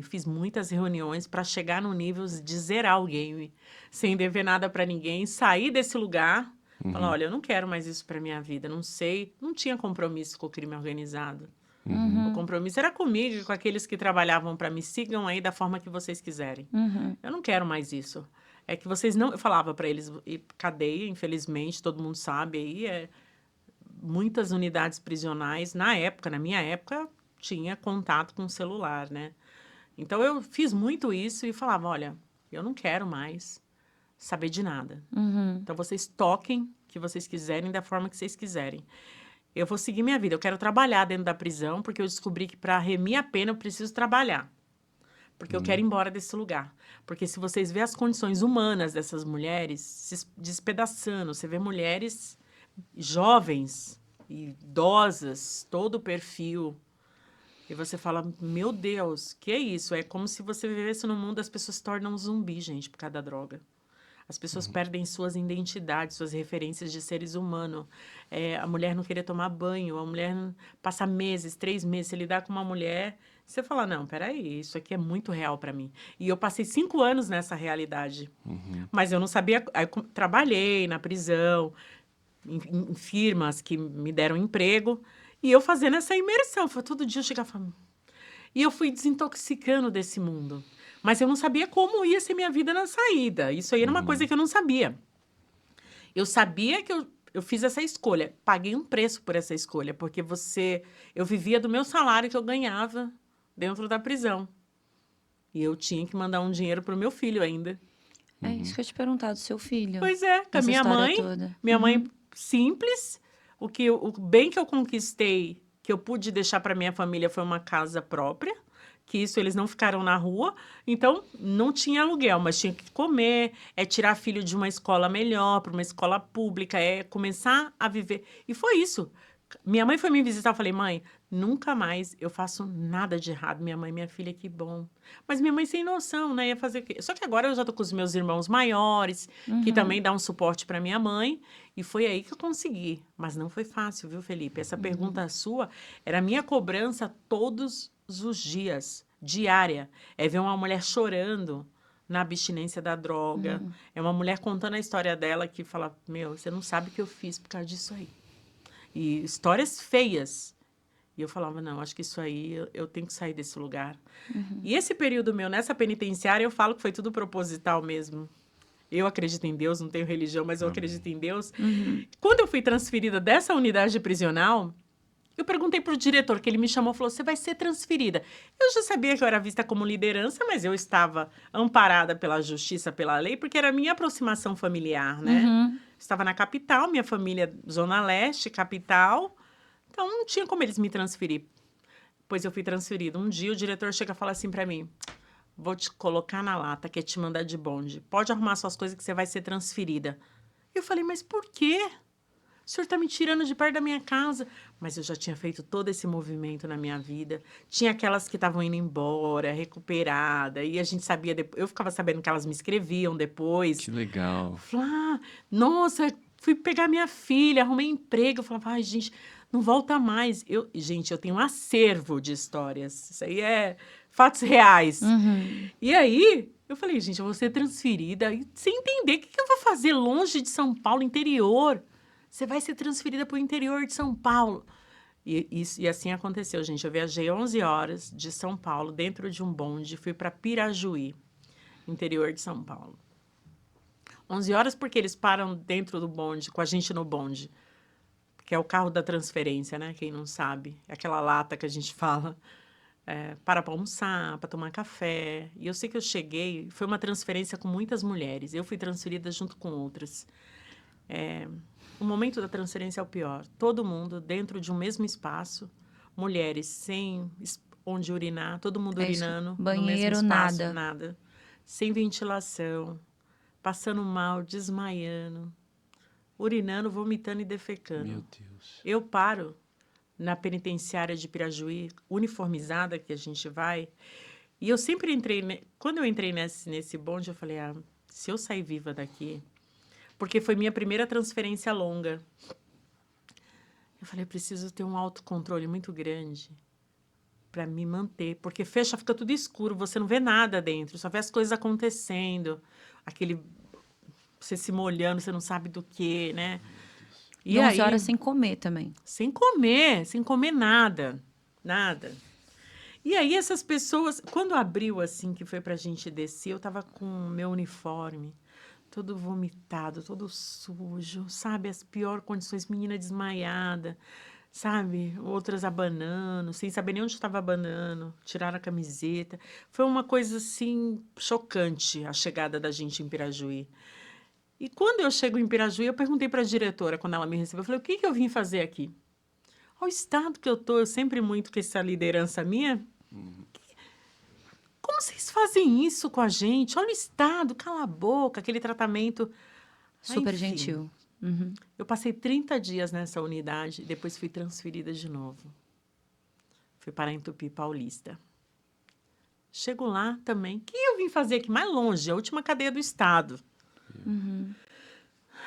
fiz muitas reuniões para chegar no nível de zerar o game, sem dever nada para ninguém, sair desse lugar, falar, olha, eu não quero mais isso para minha vida, não sei, não tinha compromisso com o crime organizado. O compromisso era comigo e com aqueles que trabalhavam para mim, sigam aí da forma que vocês quiserem. Eu não quero mais isso. É que vocês não... Eu falava para eles, e cadeia, infelizmente, todo mundo sabe aí, muitas unidades prisionais, na minha época, tinha contato com o celular, né? Então, eu fiz muito isso e falava, olha, eu não quero mais saber de nada. Então, vocês toquem o que vocês quiserem, da forma que vocês quiserem. Eu vou seguir minha vida, eu quero trabalhar dentro da prisão, porque eu descobri que para remir a pena eu preciso trabalhar. Porque eu quero ir embora desse lugar. Porque se vocês verem as condições humanas dessas mulheres, se despedaçando, você vê mulheres jovens, idosas, todo o perfil. E você fala, meu Deus, que é isso? É como se você vivesse num mundo, as pessoas se tornam um zumbi, gente, por causa da droga. As pessoas perdem suas identidades, suas referências de seres humanos. A mulher não querer tomar banho, a mulher passar meses, 3 meses, se lidar com uma mulher, você fala, não, peraí, isso aqui é muito real para mim. E eu passei 5 anos nessa realidade. Mas eu não sabia, aí eu trabalhei na prisão, em firmas que me deram emprego, e eu fazendo essa imersão. Todo dia eu chegava e falava... E eu fui desintoxicando desse mundo. Mas eu não sabia como ia ser minha vida na saída. Isso aí era uma coisa que eu não sabia. Eu sabia que eu fiz essa escolha. Paguei um preço por essa escolha, porque eu vivia do meu salário que eu ganhava dentro da prisão. E eu tinha que mandar um dinheiro para o meu filho ainda. É isso que eu ia te perguntar, do seu filho. Pois é, com a Essa minha história mãe. toda. Minha mãe simples. O bem que eu conquistei, que eu pude deixar para minha família, foi uma casa própria, que isso eles não ficaram na rua, então não tinha aluguel, mas tinha que comer, é tirar filho de uma escola melhor para uma escola pública, é começar a viver. E foi isso. Minha mãe foi me visitar, eu falei, mãe, nunca mais eu faço nada de errado. Minha mãe, minha filha, que bom. Mas minha mãe sem noção, né? Ia fazer o quê? Só que agora eu já tô com os meus irmãos maiores, que também dão um suporte para minha mãe. E foi aí que eu consegui. Mas não foi fácil, viu, Felipe? Essa pergunta sua era a minha cobrança todos os dias, diária. É ver uma mulher chorando na abstinência da droga. É uma mulher contando a história dela que fala, meu, você não sabe o que eu fiz por causa disso aí. E histórias feias. E eu falava, não, acho que isso aí, eu tenho que sair desse lugar. E esse período meu nessa penitenciária, eu falo que foi tudo proposital mesmo. Eu acredito em Deus, não tenho religião, mas eu acredito em Deus. Quando eu fui transferida dessa unidade prisional, eu perguntei para o diretor, que ele me chamou e falou, você vai ser transferida. Eu já sabia que eu era vista como liderança, mas eu estava amparada pela justiça, pela lei, porque era a minha aproximação familiar, né? Estava na capital, minha família, Zona Leste, capital. Então, não tinha como eles me transferir. Depois eu fui transferida. Um dia, o diretor chega e fala assim para mim, vou te colocar na lata, quer te mandar de bonde. Pode arrumar suas coisas que você vai ser transferida. Eu falei, mas por quê? O senhor está me tirando de perto da minha casa. Mas eu já tinha feito todo esse movimento na minha vida. Tinha aquelas que estavam indo embora, recuperada. E a gente sabia, eu ficava sabendo que elas me escreviam depois. Que legal. Falei, nossa, fui pegar minha filha, arrumei emprego. Eu falava, ai, gente, não volta mais. Gente, eu tenho um acervo de histórias. Isso aí é fatos reais. E aí, eu falei, gente, eu vou ser transferida. E sem entender, o que eu vou fazer longe de São Paulo, interior? Você vai ser transferida para o interior de São Paulo. E assim aconteceu, gente. Eu viajei 11 horas de São Paulo, dentro de um bonde. Fui para Pirajuí, interior de São Paulo. 11 horas porque eles param dentro do bonde, com a gente no bonde. Que é o carro da transferência, né? Quem não sabe. É aquela lata que a gente fala. Para almoçar, para tomar café. E eu sei que eu cheguei... Foi uma transferência com muitas mulheres. Eu fui transferida junto com outras. O momento da transferência é o pior. Todo mundo dentro de um mesmo espaço. Mulheres sem onde urinar. Todo mundo urinando. Banheiro, no mesmo espaço, nada. Sem ventilação. Passando mal, desmaiando. Urinando, vomitando e defecando. Meu Deus. Eu paro na penitenciária de Pirajuí, uniformizada que a gente vai. E eu sempre entrei... Quando eu entrei nesse bonde, eu falei, se eu sair viva daqui... Porque foi minha primeira transferência longa. Eu falei, preciso ter um autocontrole muito grande para me manter. Porque fica tudo escuro, você não vê nada dentro, só vê as coisas acontecendo. Você se molhando, você não sabe do que, né? E 11 horas sem comer também. Sem comer nada. E aí essas pessoas, quando abriu assim, que foi pra gente descer, eu tava com o meu uniforme, todo vomitado, todo sujo, sabe? As piores condições, menina desmaiada, sabe? Outras abanando, sem saber nem onde estava abanando, tiraram a camiseta. Foi uma coisa, assim, chocante a chegada da gente em Pirajuí. E quando eu chego em Pirajuí, eu perguntei para a diretora, quando ela me recebeu, eu falei, o que eu vim fazer aqui? Ao estado que eu tô, eu sempre muito com essa liderança minha... Como vocês fazem isso com a gente? Olha o estado, cala a boca, aquele tratamento... Super enfim, gentil. Eu passei 30 dias nessa unidade e depois fui transferida de novo. Fui para em Tupi Paulista. Chego lá também. O que eu vim fazer aqui? Mais longe, a última cadeia do estado.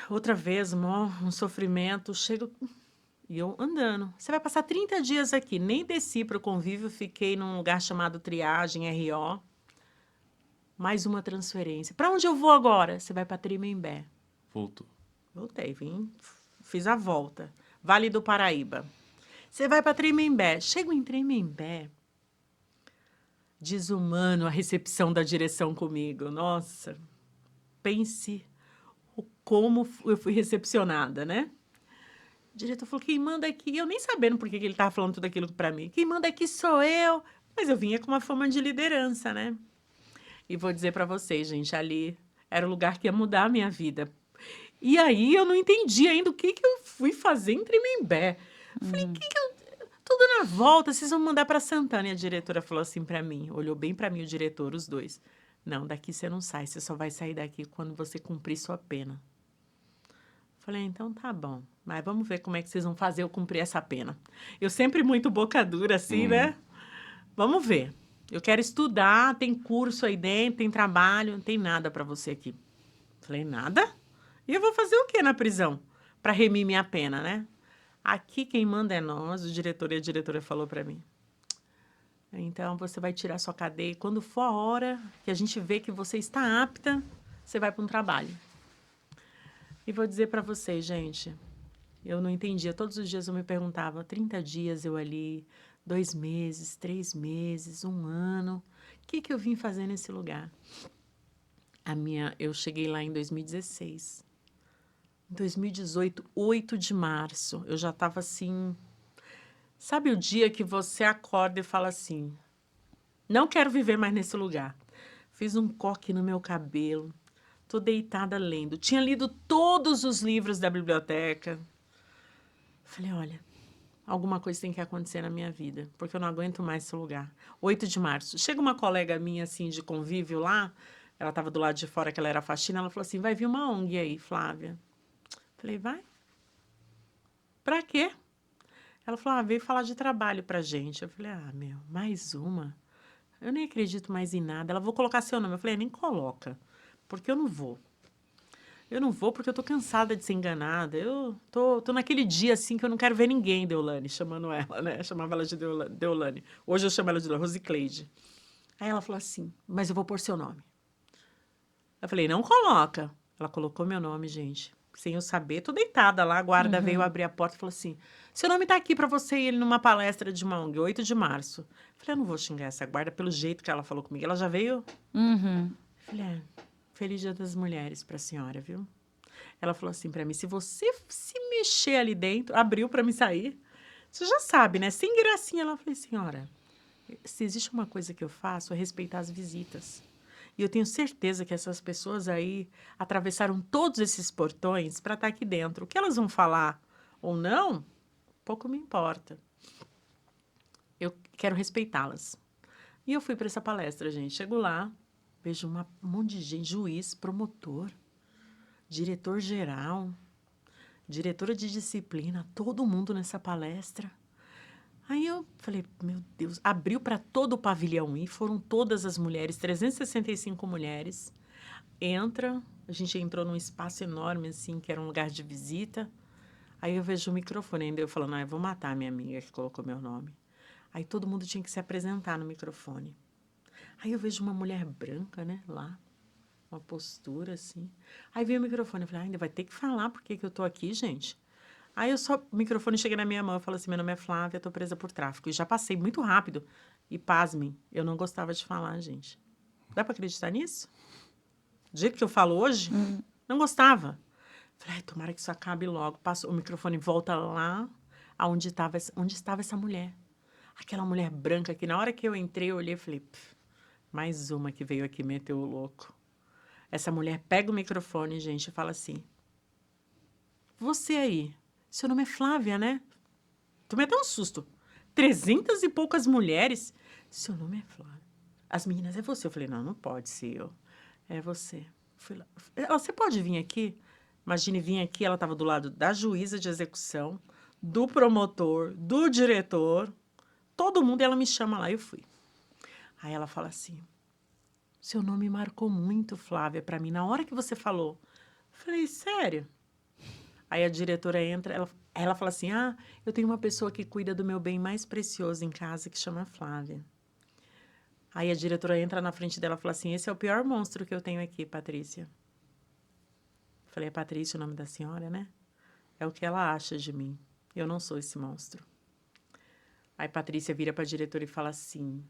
Outra vez, um sofrimento. Chego... E eu andando. Você vai passar 30 dias aqui. Nem desci para o convívio, fiquei num lugar chamado Triagem, RO. Mais uma transferência. Para onde eu vou agora? Você vai para Tremembé. Voltou. Voltei, fiz a volta. Vale do Paraíba. Você vai para Tremembé. Chego em Tremembé. Desumano a recepção da direção comigo. Nossa, pense como eu fui recepcionada, né? O diretor falou, quem manda aqui... Eu nem sabendo por que ele estava falando tudo aquilo para mim. Quem manda aqui sou eu. Mas eu vinha com uma fama de liderança, né? E vou dizer para vocês, gente, ali era o lugar que ia mudar a minha vida. E aí eu não entendi ainda o que eu fui fazer em Tremembé. Falei, tudo na volta, vocês vão mandar para Santana. E a diretora falou assim para mim, olhou bem para mim o diretor, os dois. Não, daqui você não sai, você só vai sair daqui quando você cumprir sua pena. Falei, então tá bom, mas vamos ver como é que vocês vão fazer eu cumprir essa pena. Eu sempre muito boca dura assim, né? Vamos ver. Eu quero estudar, tem curso aí dentro, tem trabalho, não tem nada para você aqui. Falei, nada? E eu vou fazer o quê na prisão? Para remir minha pena, né? Aqui quem manda é nós, o diretor e a diretora falou para mim. Então, você vai tirar sua cadeia. Quando for a hora que a gente vê que você está apta, você vai para um trabalho. E vou dizer para vocês, gente, eu não entendia. Todos os dias eu me perguntava, 30 dias eu ali, 2 meses, 3 meses, 1 ano. O que eu vim fazer nesse lugar? Eu cheguei lá em 2016. Em 2018, 8 de março, eu já estava assim... Sabe o dia que você acorda e fala assim, não quero viver mais nesse lugar. Fiz um coque no meu cabelo, tô deitada lendo. Tinha lido todos os livros da biblioteca. Falei, olha, alguma coisa tem que acontecer na minha vida, porque eu não aguento mais esse lugar. 8 de março. Chega uma colega minha, assim, de convívio lá, ela estava do lado de fora, que ela era faxina, ela falou assim, vai vir uma ONG aí, Flávia. Falei, vai? Pra quê? Ela falou, veio falar de trabalho pra gente. Eu falei, mais uma? Eu nem acredito mais em nada. Ela, vou colocar seu nome. Eu falei, nem coloca, porque eu não vou. Eu não vou porque eu tô cansada de ser enganada. Eu tô naquele dia, assim, que eu não quero ver ninguém, Deolane, chamando ela, né? Eu chamava ela de Deolane. Hoje eu chamo ela de Rosicleide. Aí ela falou assim, mas eu vou pôr seu nome. Eu falei, não coloca. Ela colocou meu nome, gente. Sem eu saber, tô deitada lá, a guarda veio abrir a porta e falou assim, seu nome tá aqui para você ir numa palestra de uma ONG, 8 de março. Eu falei, eu não vou xingar essa guarda pelo jeito que ela falou comigo. Ela já veio? Uhum. Eu falei, feliz Dia das Mulheres pra senhora, viu? Ela falou assim para mim, se você se mexer ali dentro, abriu para me sair, você já sabe, né? Sem gracinha. Ela falou, senhora, se existe uma coisa que eu faço é respeitar as visitas. E eu tenho certeza que essas pessoas aí atravessaram todos esses portões para estar aqui dentro. O que elas vão falar ou não, pouco me importa. Eu quero respeitá-las. E eu fui para essa palestra, gente. Chego lá, vejo um monte de gente, juiz, promotor, diretor-geral, diretora de disciplina, todo mundo nessa palestra. Aí eu falei, meu Deus, abriu para todo o pavilhão e foram todas as mulheres, 365 mulheres. A gente entrou num espaço enorme, assim, que era um lugar de visita. Aí eu vejo o microfone, ainda eu falando, eu vou matar a minha amiga que colocou meu nome. Aí todo mundo tinha que se apresentar no microfone. Aí eu vejo uma mulher branca, né, lá, uma postura, assim. Aí veio o microfone, eu falei, ainda vai ter que falar por que eu tô aqui, gente. Aí o microfone chega na minha mão, eu falo assim, meu nome é Flávia, tô presa por tráfico. E já passei muito rápido. E pasmem, eu não gostava de falar, gente. Dá para acreditar nisso? Do jeito que eu falo hoje, não gostava. Falei, tomara que isso acabe logo. O microfone volta lá onde estava essa mulher. Aquela mulher branca que na hora que eu entrei, eu olhei e falei, mais uma que veio aqui meter o louco. Essa mulher pega o microfone, gente, e fala assim, você aí, seu nome é Flávia, né? Tu me deu um susto. 300 e poucas mulheres. Seu nome é Flávia. As meninas, é você. Eu falei, não pode ser eu. É você. Fui lá. Você pode vir aqui? Imagine vir aqui, ela estava do lado da juíza de execução, do promotor, do diretor, todo mundo, e ela me chama lá, eu fui. Aí ela fala assim, seu nome marcou muito, Flávia, para mim, na hora que você falou. Eu falei, sério? Aí a diretora entra, ela fala assim, eu tenho uma pessoa que cuida do meu bem mais precioso em casa, que chama Flávia. Aí a diretora entra na frente dela e fala assim, esse é o pior monstro que eu tenho aqui, Patrícia. Falei, é Patrícia o nome da senhora, né? É o que ela acha de mim. Eu não sou esse monstro. Aí Patrícia vira para a diretora e fala assim,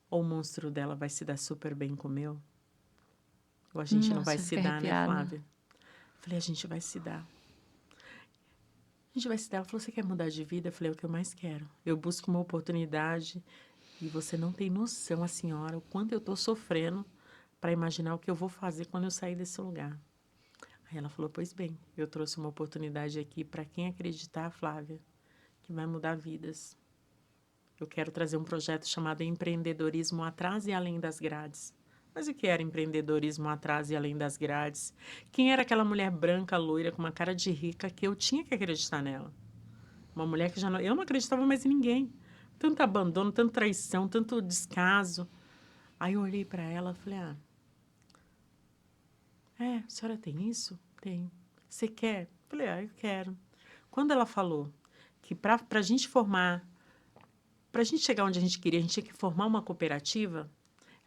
ou o monstro dela vai se dar super bem com o meu, ou a gente não vai se dar, né, Flávia? Falei, a gente vai se dar. A gente vai se dar. Ela falou, você quer mudar de vida? Eu falei, é o que eu mais quero. Eu busco uma oportunidade e você não tem noção, a senhora, o quanto eu estou sofrendo para imaginar o que eu vou fazer quando eu sair desse lugar. Aí ela falou, pois bem, eu trouxe uma oportunidade aqui para quem acreditar, Flávia, que vai mudar vidas. Eu quero trazer um projeto chamado Empreendedorismo Atrás e Além das Grades. Mas o que era empreendedorismo atrás e além das grades? Quem era aquela mulher branca, loira, com uma cara de rica, que eu tinha que acreditar nela? Uma mulher que eu não acreditava mais em ninguém. Tanto abandono, tanta traição, tanto descaso. Aí eu olhei para ela e falei, a senhora tem isso? Tem. Você quer? Falei, eu quero. Quando ela falou que para a gente formar, para a gente chegar onde a gente queria, a gente tinha que formar uma cooperativa,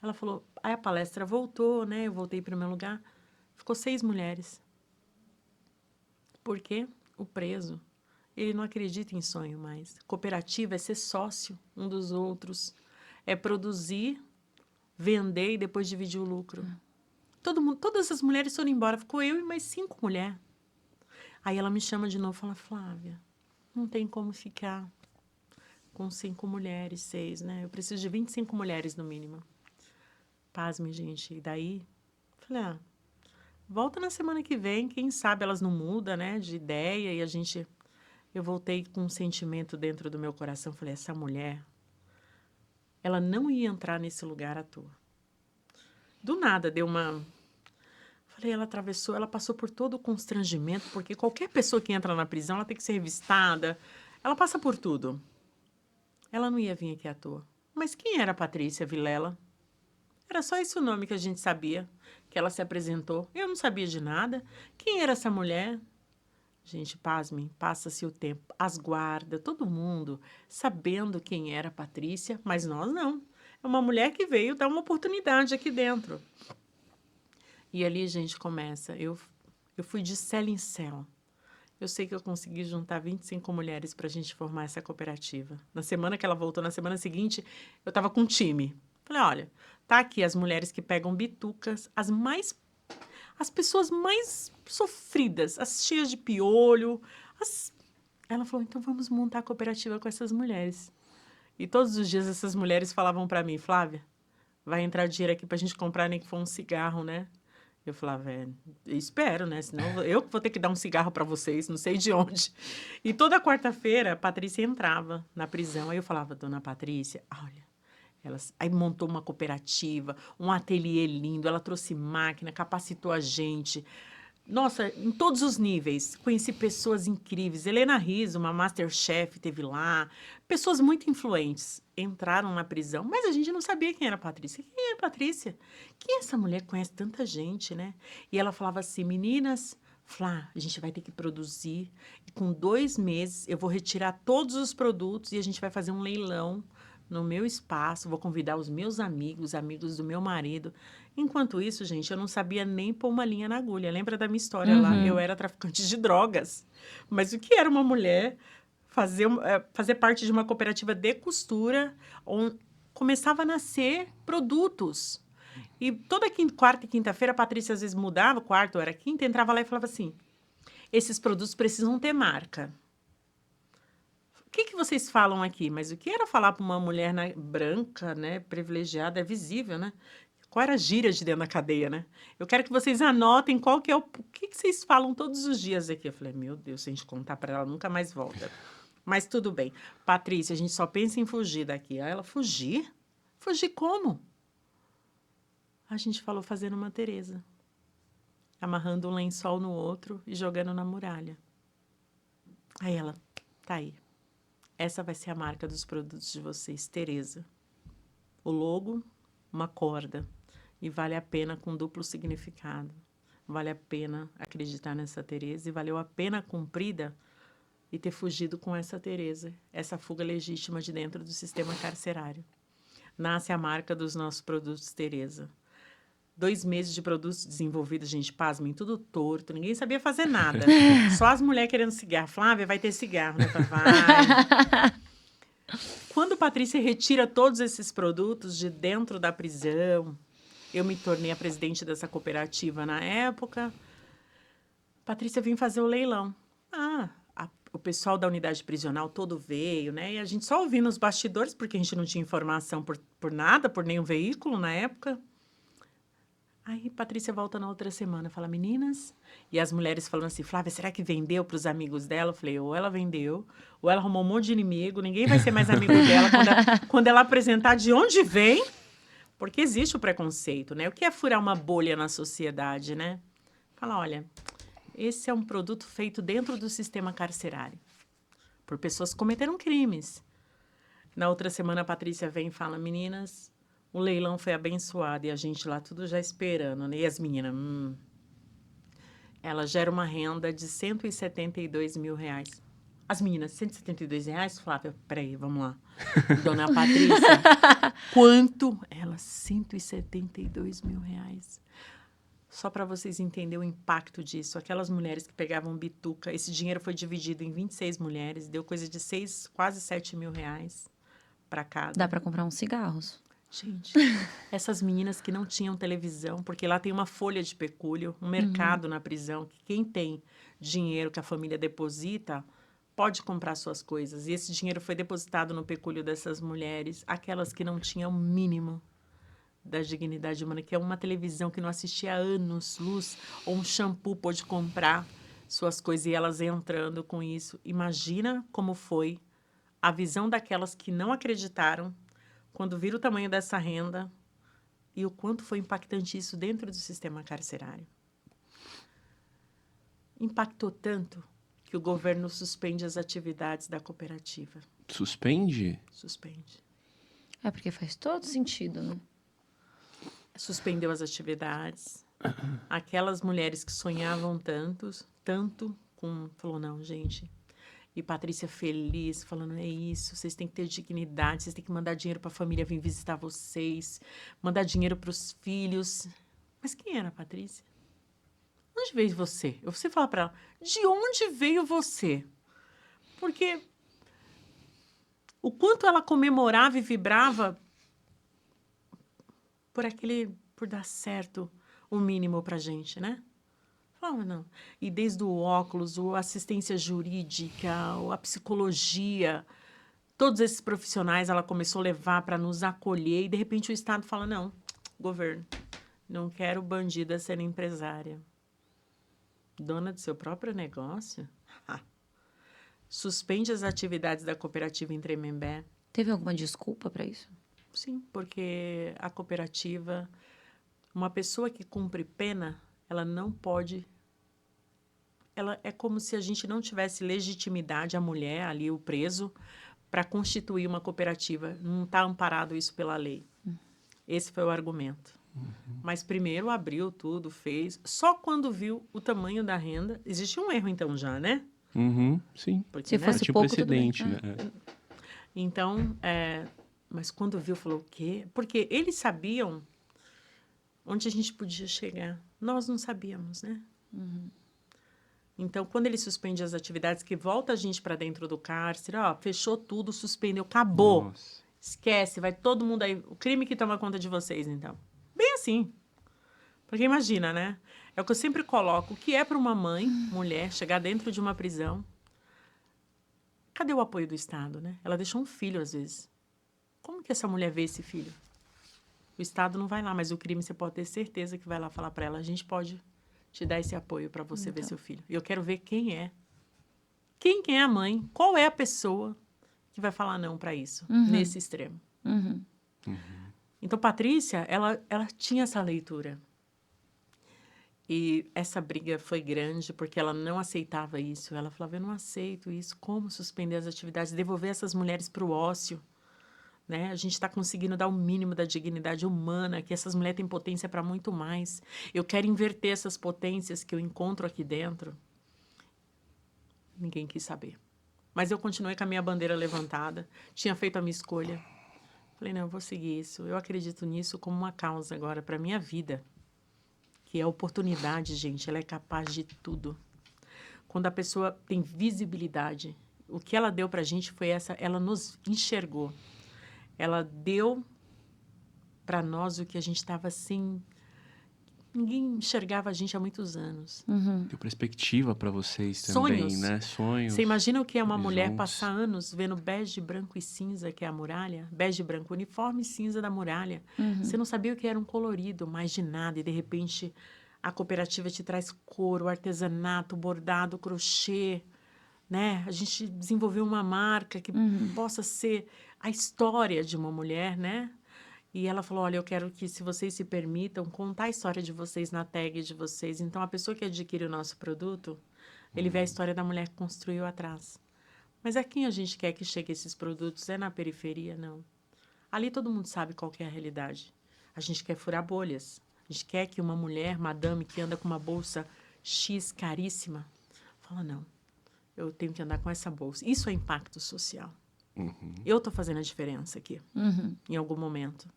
ela falou, aí a palestra voltou, né? Eu voltei para o meu lugar. Ficou 6 mulheres. Por quê? O preso, ele não acredita em sonho mais. Cooperativa é ser sócio um dos outros. É produzir, vender e depois dividir o lucro. Todas as mulheres foram embora. Ficou eu e mais 5 mulheres. Aí ela me chama de novo e fala, Flávia, não tem como ficar com 5 mulheres, 6, né? Eu preciso de 25 mulheres no mínimo. Pasme, gente. E daí, falei, volta na semana que vem, quem sabe elas não mudam, né, de ideia. E eu voltei com um sentimento dentro do meu coração. Falei, essa mulher, ela não ia entrar nesse lugar à toa. Do nada, Falei, ela atravessou, ela passou por todo o constrangimento, porque qualquer pessoa que entra na prisão, ela tem que ser revistada, ela passa por tudo. Ela não ia vir aqui à toa. Mas quem era a Patrícia Vilela? Era só esse o nome que a gente sabia, que ela se apresentou. Eu não sabia de nada. Quem era essa mulher? Gente, pasmem, passa-se o tempo. As guardas, todo mundo sabendo quem era a Patrícia, mas nós não. É uma mulher que veio dar uma oportunidade aqui dentro. E ali, gente, começa. Eu fui de cela em cela. Eu sei que eu consegui juntar 25 mulheres para a gente formar essa cooperativa. Na semana que ela voltou, na semana seguinte, eu estava com um time. Falei, olha, tá aqui as mulheres que pegam bitucas, as pessoas mais sofridas, as cheias de piolho. Ela falou, então vamos montar a cooperativa com essas mulheres. E todos os dias essas mulheres falavam para mim, Flávia, vai entrar dinheiro aqui para a gente comprar nem que for um cigarro, né? Eu falava, espero, né? Senão eu vou ter que dar um cigarro para vocês, não sei de onde. E toda quarta-feira a Patrícia entrava na prisão. Aí eu falava, dona Patrícia, olha, aí montou uma cooperativa, um ateliê lindo, ela trouxe máquina, capacitou a gente. Nossa, em todos os níveis. Conheci pessoas incríveis. Helena Rizzo, uma Masterchef, teve lá. Pessoas muito influentes entraram na prisão, mas a gente não sabia quem era a Patrícia. Quem é a Patrícia? Quem é essa mulher que conhece tanta gente, né? E ela falava assim, meninas, Flá, a gente vai ter que produzir. E com 2 meses eu vou retirar todos os produtos e a gente vai fazer um leilão no meu espaço, vou convidar os meus amigos do meu marido. Enquanto isso, gente, eu não sabia nem pôr uma linha na agulha. Lembra da minha história lá? Eu era traficante de drogas. Mas o que era uma mulher fazer parte de uma cooperativa de costura, onde começava a nascer produtos. E toda quarta e quinta-feira, a Patrícia às vezes mudava, quarta ou era quinta, entrava lá e falava assim, esses produtos precisam ter marca. O que vocês falam aqui? Mas o que era falar para uma mulher branca, né, privilegiada, é visível, né? Qual era a gíria de dentro da cadeia, né? Eu quero que vocês anotem qual que é o que vocês falam todos os dias aqui. Eu falei, meu Deus, se a gente contar para ela, nunca mais volta. Mas tudo bem. Patrícia, a gente só pensa em fugir daqui. Aí ela, fugir? Fugir como? A gente falou fazendo uma Tereza. Amarrando um lençol no outro e jogando na muralha. Aí ela, tá aí. Essa vai ser a marca dos produtos de vocês, Tereza. O logo, uma corda. E vale a pena com duplo significado. Vale a pena acreditar nessa Tereza e valeu a pena a cumprida e ter fugido com essa Tereza, essa fuga legítima de dentro do sistema carcerário. Nasce a marca dos nossos produtos Tereza. 2 meses de produtos desenvolvidos, gente, pasmem, tudo torto, ninguém sabia fazer nada. Só as mulheres querendo cigarro. Flávia, vai ter cigarro, né? Vai. Quando Patrícia retira todos esses produtos de dentro da prisão, eu me tornei a presidente dessa cooperativa na época. Patrícia veio fazer o leilão. O pessoal da unidade prisional todo veio, né? E a gente só ouvindo os bastidores, porque a gente não tinha informação por nada, por nenhum veículo na época. Aí Patrícia volta na outra semana, fala, meninas, e as mulheres falando assim, Flávia, será que vendeu para os amigos dela? Eu falei, ou ela vendeu, ou ela arrumou um monte de inimigo, ninguém vai ser mais amigo dela quando ela apresentar de onde vem, porque existe o preconceito, né? O que é furar uma bolha na sociedade, né? Fala, olha, esse é um produto feito dentro do sistema carcerário, por pessoas que cometeram crimes. Na outra semana, a Patrícia vem e fala, meninas, o leilão foi abençoado e a gente lá tudo já esperando, né? E as meninas, ela gera uma renda de R$172 mil. As meninas, R$172? Flávia, peraí, vamos lá. Dona Patrícia, quanto? Ela, R$172 mil. Só para vocês entenderem o impacto disso. Aquelas mulheres que pegavam bituca, esse dinheiro foi dividido em 26 mulheres, deu coisa de quase R$7 mil para cada. Dá para comprar uns cigarros. Gente, essas meninas que não tinham televisão, porque lá tem uma folha de pecúlio, um mercado na prisão, que quem tem dinheiro que a família deposita pode comprar suas coisas. E esse dinheiro foi depositado no pecúlio dessas mulheres, aquelas que não tinham o mínimo da dignidade humana, que é uma televisão que não assistia há anos, luz, ou um shampoo pôde comprar suas coisas e elas entrando com isso. Imagina como foi a visão daquelas que não acreditaram quando viram o tamanho dessa renda e o quanto foi impactante isso dentro do sistema carcerário. Impactou tanto que o governo suspende as atividades da cooperativa. Suspende? Suspende. É porque faz todo sentido, né? Suspendeu as atividades. Aquelas mulheres que sonhavam tanto, falou, não, gente. E Patrícia feliz, falando, é isso, vocês têm que ter dignidade, vocês têm que mandar dinheiro para a família vir visitar vocês, mandar dinheiro para os filhos. Mas quem era a Patrícia? Onde veio você? Você fala para ela, de onde veio você? Porque o quanto ela comemorava e vibrava por dar certo o mínimo para a gente, né? Não. E desde o óculos, a assistência jurídica, a psicologia, todos esses profissionais ela começou a levar para nos acolher e, de repente, o Estado fala, não, governo, não quero bandida sendo empresária. Dona do seu próprio negócio? Suspende as atividades da cooperativa em Tremembé. Teve alguma desculpa para isso? Sim, porque a cooperativa, uma pessoa que cumpre pena, ela não pode... Ela é como se a gente não tivesse legitimidade, a mulher ali, o preso, para constituir uma cooperativa. Não está amparado isso pela lei. Esse foi o argumento. Mas primeiro abriu tudo, fez. Só quando viu o tamanho da renda... Existe um erro, então, já, né? Sim. Porque, Se fosse tinha pouco, precedente, tudo bem. né? Então, mas quando viu, falou, o quê? Porque eles sabiam onde a gente podia chegar. Nós não sabíamos, né? Então, quando ele suspende as atividades, que volta a gente para dentro do cárcere, fechou tudo, suspendeu, acabou. Nossa. Esquece, vai todo mundo aí. O crime que toma conta de vocês, então. Bem assim. Porque imagina, né? É o que eu sempre coloco. O que é para uma mãe, mulher, chegar dentro de uma prisão? Cadê o apoio do Estado, né? Ela deixou um filho, às vezes. Como que essa mulher vê esse filho? O Estado não vai lá, mas o crime você pode ter certeza que vai lá falar para ela. A gente pode te dar esse apoio para você ver seu filho. E eu quero ver quem é. Quem é a mãe? Qual é a pessoa que vai falar não para isso, nesse extremo? Então, Patrícia, ela tinha essa leitura. E essa briga foi grande, porque ela não aceitava isso. Ela falava, eu não aceito isso. Como suspender as atividades? Devolver essas mulheres para o ócio. Né? A gente está conseguindo dar o mínimo da dignidade humana, que essas mulheres têm potência para muito mais. Eu quero inverter essas potências que eu encontro aqui dentro. Ninguém quis saber. Mas eu continuei com a minha bandeira levantada, tinha feito a minha escolha. Falei, não, eu vou seguir isso. Eu acredito nisso como uma causa agora para a minha vida. Que é a oportunidade, gente, ela é capaz de tudo. Quando a pessoa tem visibilidade, o que ela deu para a gente foi ela nos enxergou. Ela deu para nós o que a gente estava assim, Ninguém enxergava a gente há muitos anos. Deu perspectiva para vocês também, Sonhos. né? Sonhos. Você imagina o que é uma mulher horizontes. passar anos vendo bege, branco e cinza, que é a muralha? Bege, branco, uniforme cinza da muralha. Você não sabia o que era um colorido, mais de nada. E, de repente, a cooperativa te traz couro, artesanato, bordado, crochê, né? A gente desenvolveu uma marca que possa ser a história de uma mulher, né? E ela falou, olha, eu quero que, se vocês se permitam, contar a história de vocês na tag de vocês. Então, a pessoa que adquire o nosso produto, ele vê a história da mulher que construiu atrás. Mas a quem a gente quer que chegue esses produtos? É na periferia? Não. Ali todo mundo sabe qual que é a realidade. A gente quer furar bolhas. A gente quer que uma mulher, madame, que anda com uma bolsa X caríssima, fala, não, eu tenho que andar com essa bolsa. Isso é impacto social. Eu estou fazendo a diferença aqui, em algum momento.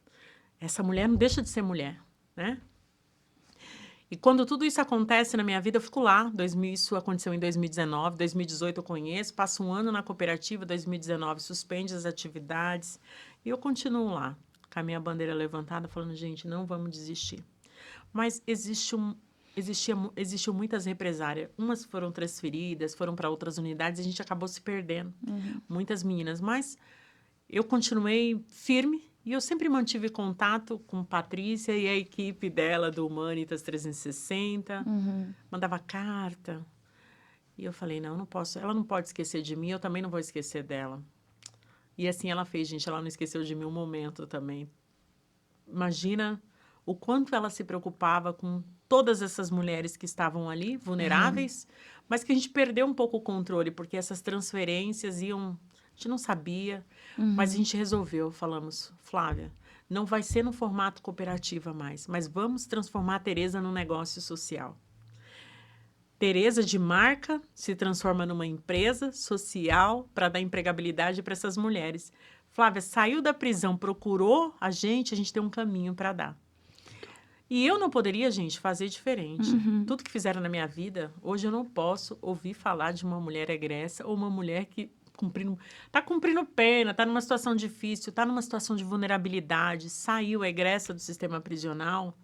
Essa mulher não deixa de ser mulher, né? E quando tudo isso acontece na minha vida, eu fico lá. Isso aconteceu em 2019, 2018 eu conheço, passo um ano na cooperativa, 2019 suspende as atividades e eu continuo lá, com a minha bandeira levantada, falando, gente, não vamos desistir. Mas existiam muitas represárias. Umas foram transferidas, foram para outras unidades, e a gente acabou se perdendo. Muitas meninas, mas eu continuei firme e eu sempre mantive contato com Patrícia e a equipe dela do Humanitas 360. Mandava carta. E eu falei, não posso. Ela não pode esquecer de mim, eu também não vou esquecer dela. E assim ela fez, gente. Ela não esqueceu de mim um momento também. Imagina o quanto ela se preocupava com todas essas mulheres que estavam ali, vulneráveis, mas que a gente perdeu um pouco o controle, porque essas transferências iam... A gente não sabia, mas a gente resolveu, falamos, Flávia, não vai ser no formato cooperativa mais, mas vamos transformar a Tereza num negócio social. Tereza de marca se transforma numa empresa social para dar empregabilidade para essas mulheres. Flávia saiu da prisão, procurou a gente tem um caminho para dar. E eu não poderia, gente, fazer diferente. Tudo que fizeram na minha vida, hoje eu não posso ouvir falar de uma mulher egressa ou uma mulher que está cumprindo pena, está numa situação difícil, está numa situação de vulnerabilidade, saiu egressa do sistema prisional,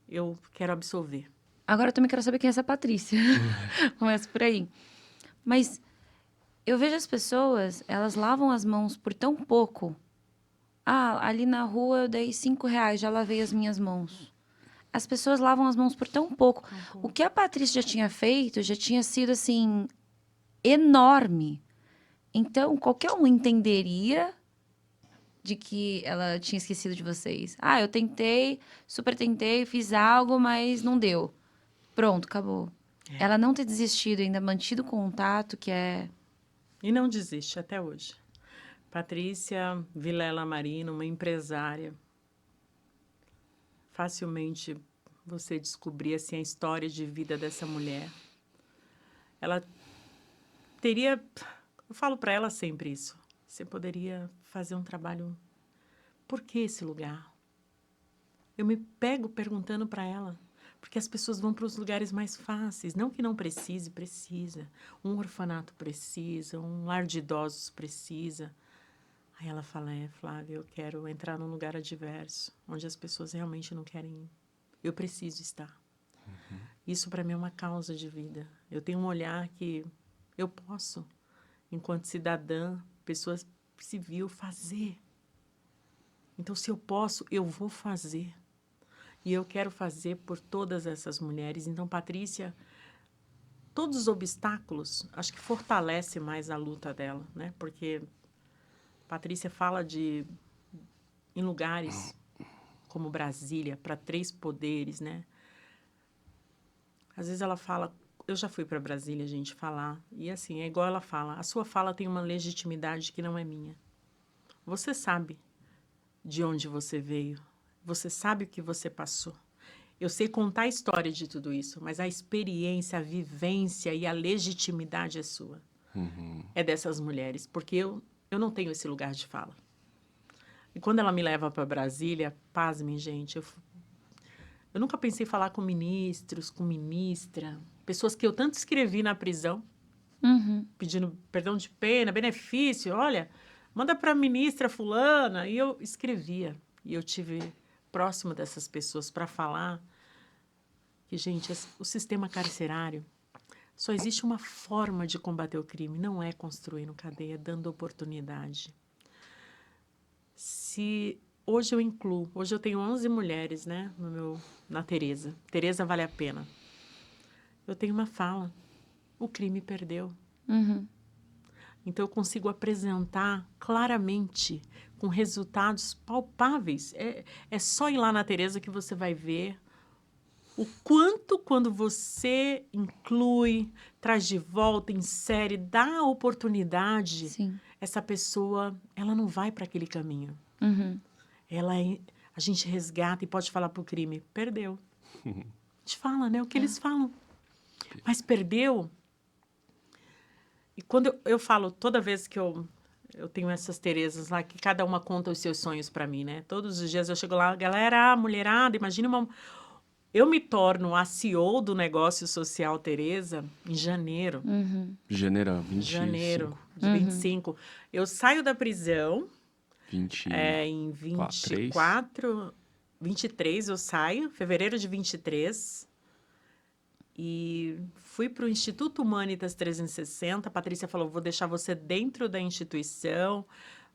eu quero absolver. Agora eu também quero saber quem é essa Patrícia. Começa por aí. Mas eu vejo as pessoas, elas lavam as mãos por tão pouco. Ah, ali na rua eu dei R$5, já lavei as minhas mãos. As pessoas lavam as mãos por tão pouco. O que a Patrícia já tinha feito já tinha sido, assim, enorme. Então, qualquer um entenderia de que ela tinha esquecido de vocês. Ah, eu tentei, super tentei, fiz algo, mas não deu. Pronto, acabou. Ela não ter desistido, ainda mantido contato, que é... E não desiste até hoje. Patrícia Vilela Marino, uma empresária. Facilmente você descobrir assim, a história de vida dessa mulher. Ela teria... Eu falo para ela sempre isso. Você poderia fazer um trabalho... Por que esse lugar? Eu me pego perguntando para ela. Porque as pessoas vão para os lugares mais fáceis. Não que não precise, precisa. Um orfanato precisa, um lar de idosos precisa. Aí ela fala, Flávia, eu quero entrar num lugar adverso, onde as pessoas realmente não querem ir. Eu preciso estar. Isso para mim é uma causa de vida. Eu tenho um olhar que eu posso... enquanto cidadã, pessoa civil, fazer. Então, se eu posso, eu vou fazer. E eu quero fazer por todas essas mulheres. Então, Patrícia, todos os obstáculos, acho que fortalece mais a luta dela, né? Porque Patrícia fala em lugares como Brasília, para 3 poderes, né? Às vezes ela fala... Eu já fui para Brasília, gente, falar. E assim, é igual ela fala. A sua fala tem uma legitimidade que não é minha. Você sabe de onde você veio. Você sabe o que você passou. Eu sei contar a história de tudo isso, mas a experiência, a vivência e a legitimidade é sua. É dessas mulheres, porque eu não tenho esse lugar de fala. E quando ela me leva para Brasília, pasmem, gente, eu nunca pensei em falar com ministros, com ministra... Pessoas que eu tanto escrevi na prisão, pedindo perdão de pena, benefício, olha, manda para a ministra fulana. E eu escrevia. E eu tive próximo dessas pessoas para falar. que, gente, o sistema carcerário só existe uma forma de combater o crime, não é construindo cadeia, é dando oportunidade. Se hoje eu incluo, hoje eu tenho 11 mulheres, né, na Tereza. Tereza vale a pena. Eu tenho uma fala, o crime perdeu. Uhum. Então eu consigo apresentar claramente, com resultados palpáveis. É só ir lá na Tereza que você vai ver o quanto, quando você inclui, traz de volta, insere, dá oportunidade, Sim. essa pessoa, ela não vai para aquele caminho. Uhum. A gente resgata e pode falar para o crime, perdeu. A gente fala, né? O que eles falam. Mas perdeu. E quando eu falo, toda vez que eu tenho essas Terezas lá, que cada uma conta os seus sonhos para mim, né? Todos os dias eu chego lá, galera, mulherada, imagina uma... Eu me torno a CEO do negócio social Tereza em janeiro. Uhum. Janeiro, 25. Janeiro de 25. Eu saio da prisão 20. em 24, 23 eu saio, fevereiro de 23. E fui para o Instituto Humanitas 360. A Patrícia falou, vou deixar você dentro da instituição.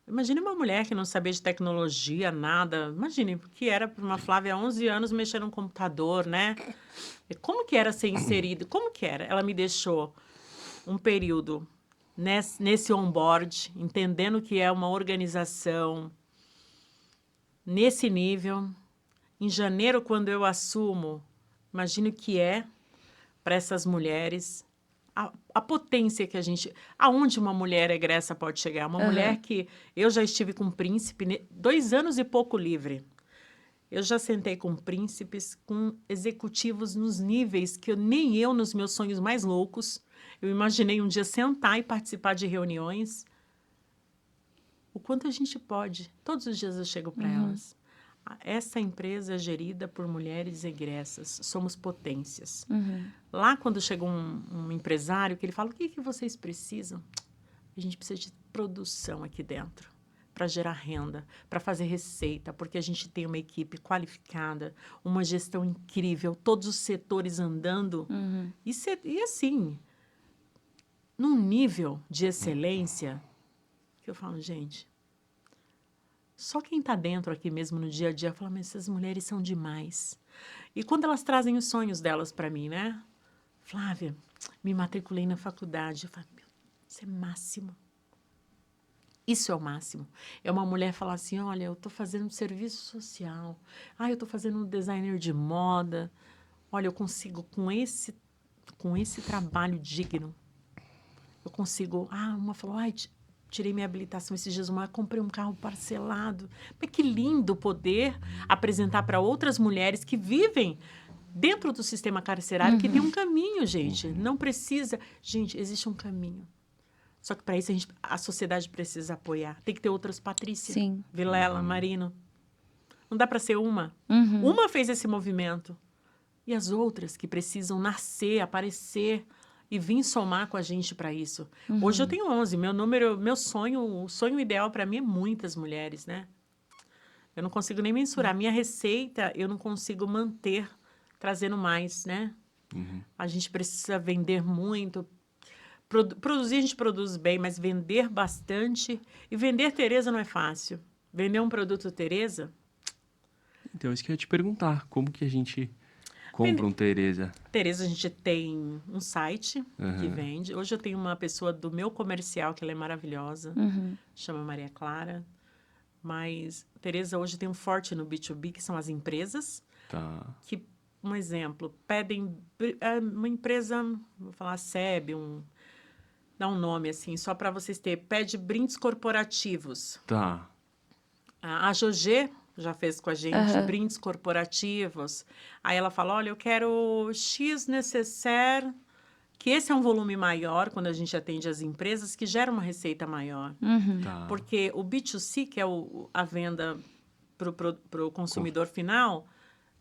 Imagine uma mulher que não sabia de tecnologia, nada. Imagine, que era para uma Flávia, 11 anos, mexer no computador, né? E como que era ser inserido? Como que era? Ela me deixou um período nesse onboard, entendendo que é uma organização nesse nível. Em janeiro, quando eu assumo, imagine o que é para essas mulheres, a potência que a gente... Aonde uma mulher egressa pode chegar? Uma mulher que... Eu já estive com um príncipe, 2 anos e pouco livre. Eu já sentei com príncipes, com executivos nos níveis que nem eu, nos meus sonhos mais loucos, eu imaginei um dia sentar e participar de reuniões. O quanto a gente pode. Todos os dias eu chego para elas. Essa empresa é gerida por mulheres egressas. Somos potências. Lá, quando chega um empresário, que ele fala, o que vocês precisam? A gente precisa de produção aqui dentro, para gerar renda, para fazer receita, porque a gente tem uma equipe qualificada, uma gestão incrível, todos os setores andando. E assim, num nível de excelência, que eu falo, gente... Só quem está dentro aqui mesmo no dia a dia fala, mas essas mulheres são demais. E quando elas trazem os sonhos delas para mim, né? Flávia, me matriculei na faculdade. Eu falo, meu, isso é máximo. Isso é o máximo. É uma mulher falar assim, olha, eu estou fazendo um serviço social. Ah, eu estou fazendo um designer de moda. Olha, eu consigo, com esse trabalho digno, eu consigo... Ah, uma falou, ai... Tirei minha habilitação esses dias, comprei um carro parcelado. Mas que lindo poder apresentar para outras mulheres que vivem dentro do sistema carcerário, que tem um caminho, gente. Não precisa... Gente, existe um caminho. Só que para isso a sociedade precisa apoiar. Tem que ter outras, Patrícia, Sim. Vilela, Marino. Não dá para ser uma. Uma fez esse movimento. E as outras que precisam nascer, aparecer... E vir somar com a gente para isso. Hoje eu tenho 11. O sonho ideal para mim é muitas mulheres, né? Eu não consigo nem mensurar. Minha receita, eu não consigo manter trazendo mais, né? A gente precisa vender muito. Produzir, a gente produz bem, mas vender bastante. E vender Tereza não é fácil. Vender um produto Tereza... Então, isso que eu ia te perguntar. Como que a gente... compra um Tereza? Tereza, a gente tem um site que vende. Hoje eu tenho uma pessoa do meu comercial, que ela é maravilhosa, chama Maria Clara. Mas Tereza hoje tem um forte no B2B, que são as empresas. Tá. Que, um exemplo, pedem... Uma empresa, vou falar SEB, dá um nome assim, só para vocês terem. Pede brindes corporativos. Tá. A Jogê já fez com a gente brindes corporativos. Aí ela fala, olha, eu quero X necessaire, que esse é um volume maior quando a gente atende as empresas, que gera uma receita maior. Tá. Porque o B2C, que é a venda para o consumidor final,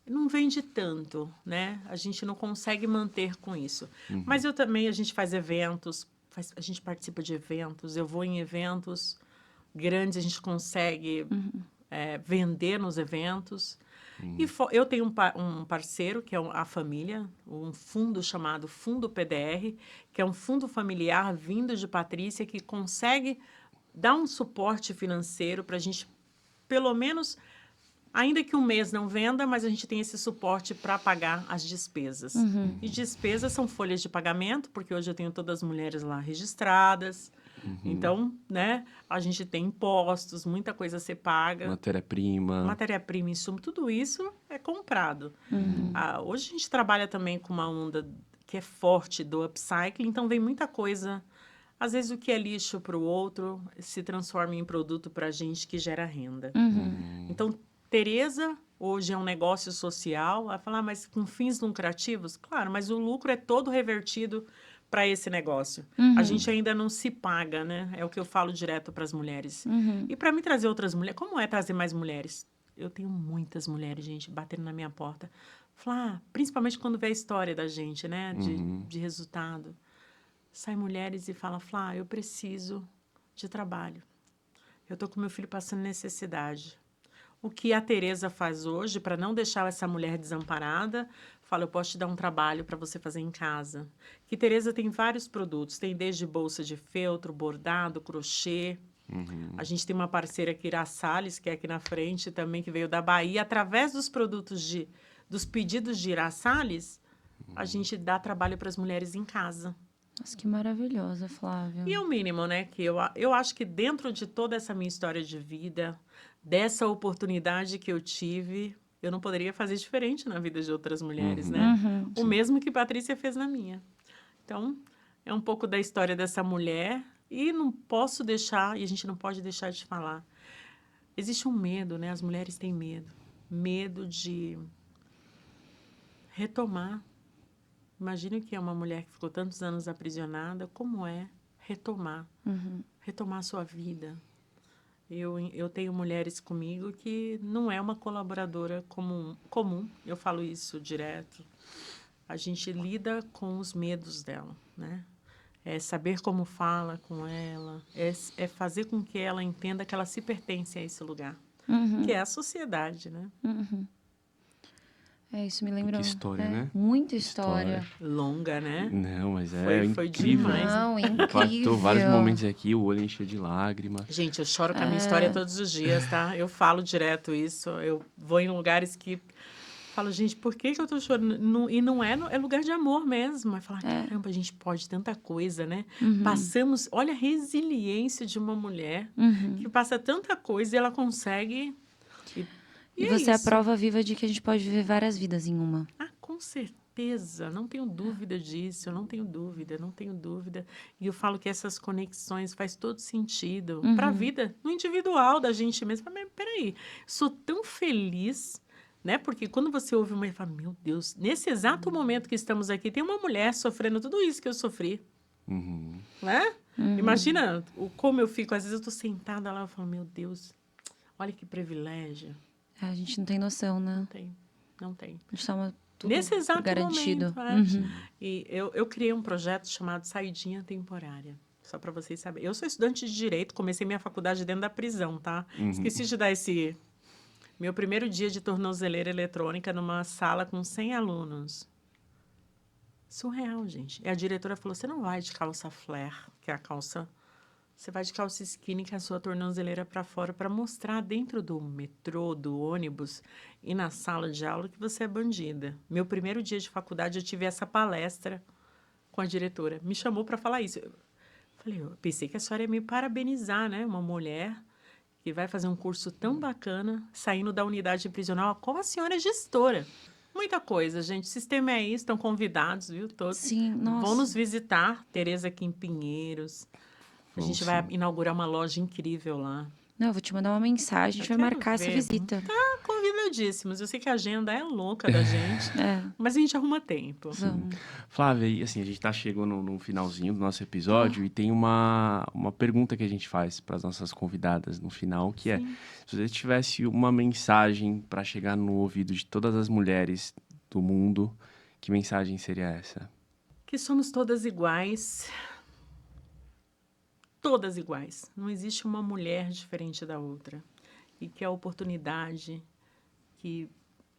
não vende tanto, né? A gente não consegue manter com isso. Mas a gente faz eventos, a gente participa de eventos, eu vou em eventos grandes, a gente consegue... vender nos eventos. E eu tenho um parceiro, que é a família, um fundo chamado Fundo PDR, que é um fundo familiar vindo de Patrícia, que consegue dar um suporte financeiro para a gente, pelo menos, ainda que um mês não venda, mas a gente tem esse suporte para pagar as despesas. E despesas são folhas de pagamento, porque hoje eu tenho todas as mulheres lá registradas. Então, né, a gente tem impostos, muita coisa a ser paga. Matéria-prima. Matéria-prima, insumo, tudo isso é comprado. Hoje a gente trabalha também com uma onda que é forte do upcycling, então vem muita coisa. Às vezes o que é lixo para o outro se transforma em produto para a gente que gera renda. Então, Tereza hoje é um negócio social. Vai falar, mas com fins lucrativos? Claro, mas o lucro é todo revertido para esse negócio. A gente ainda não se paga, né? É o que eu falo direto para as mulheres. E para mim trazer outras mulheres, como é trazer mais mulheres? Eu tenho muitas mulheres, gente, batendo na minha porta. Falar, principalmente quando vê a história da gente, né? De resultado. Sai mulheres e fala, Flá, eu preciso de trabalho. Eu tô com meu filho passando necessidade. O que a Tereza faz hoje para não deixar essa mulher desamparada, fala, eu posso te dar um trabalho para você fazer em casa. Que Tereza tem vários produtos, tem desde bolsa de feltro, bordado, crochê. A gente tem uma parceira aqui, Ira Salles, que é aqui na frente também, que veio da Bahia. Através dos dos pedidos de Ira Salles, a gente dá trabalho para as mulheres em casa. Nossa, que maravilhosa, Flávia. E é o mínimo, né? Que eu acho que dentro de toda essa minha história de vida, dessa oportunidade que eu tive, eu não poderia fazer diferente na vida de outras mulheres, né? O mesmo que Patrícia fez na minha. Então, é um pouco da história dessa mulher e não posso deixar, e a gente não pode deixar de falar. Existe um medo, né? As mulheres têm medo. Medo de retomar. Imagine que é uma mulher que ficou tantos anos aprisionada, como é retomar? Retomar a sua vida. Eu tenho mulheres comigo que não é uma colaboradora comum, eu falo isso direto. A gente lida com os medos dela, né? É saber como fala com ela, é fazer com que ela entenda que ela se pertence a esse lugar, que é a sociedade, né? É, isso me lembra... Que história, né? Muita história. Longa, né? Não, mas Foi incrível. demais. Não, Impactou incrível. vários momentos aqui, o olho encheu de lágrima. Gente, eu choro com a minha história todos os dias, tá? Eu falo direto isso. Eu vou em lugares que falo, gente, por que eu tô chorando? E não é, é lugar de amor mesmo. Aí fala, caramba, a gente pode tanta coisa, né? Passamos, olha a resiliência de uma mulher que passa tanta coisa e ela consegue. E é você é a isso. prova viva de que a gente pode viver várias vidas em uma. Ah, com certeza, não tenho dúvida disso, eu não tenho dúvida, não tenho dúvida. E eu falo que essas conexões faz todo sentido para a vida, no individual da gente mesmo. Mas peraí, sou tão feliz, né? Porque quando você ouve uma mulher, fala, meu Deus, nesse exato momento que estamos aqui, tem uma mulher sofrendo tudo isso que eu sofri, né? Imagina como eu fico, às vezes eu tô sentada lá, eu falo, meu Deus, olha que privilégio. A gente não tem noção, né? Não tem. A gente toma tudo Nesse exato garantido. momento. E eu criei um projeto chamado Saidinha Temporária. Só para vocês saberem. Eu sou estudante de Direito, comecei minha faculdade dentro da prisão, tá? Esqueci de dar esse... Meu primeiro dia de tornozeleira eletrônica numa sala com 100 alunos. Surreal, gente. E a diretora falou, você não vai de calça flare, que é a calça... Você vai de calça skinny com a sua tornozeleira para fora para mostrar dentro do metrô, do ônibus e na sala de aula que você é bandida. Meu primeiro dia de faculdade eu tive essa palestra com a diretora. Me chamou para falar isso. Eu pensei que a senhora ia me parabenizar, né? Uma mulher que vai fazer um curso tão bacana, saindo da unidade prisional, como a senhora é gestora. Muita coisa, gente. O sistema é isso, estão convidados, viu? Todos. Sim, nossa. Vão nos visitar. Tereza aqui em Pinheiros. A gente vai inaugurar uma loja incrível lá. Não, eu vou te mandar uma mensagem, a gente vai marcar essa visita. Tá convidadíssimos. Eu sei que a agenda é louca da gente, mas a gente arruma tempo. Vamos. Flávia, e assim, a gente tá chegando no finalzinho do nosso episódio e tem uma pergunta que a gente faz para as nossas convidadas no final, que é, se você tivesse uma mensagem para chegar no ouvido de todas as mulheres do mundo, que mensagem seria essa? Que somos todas iguais. Todas iguais. Não existe uma mulher diferente da outra. E que a oportunidade que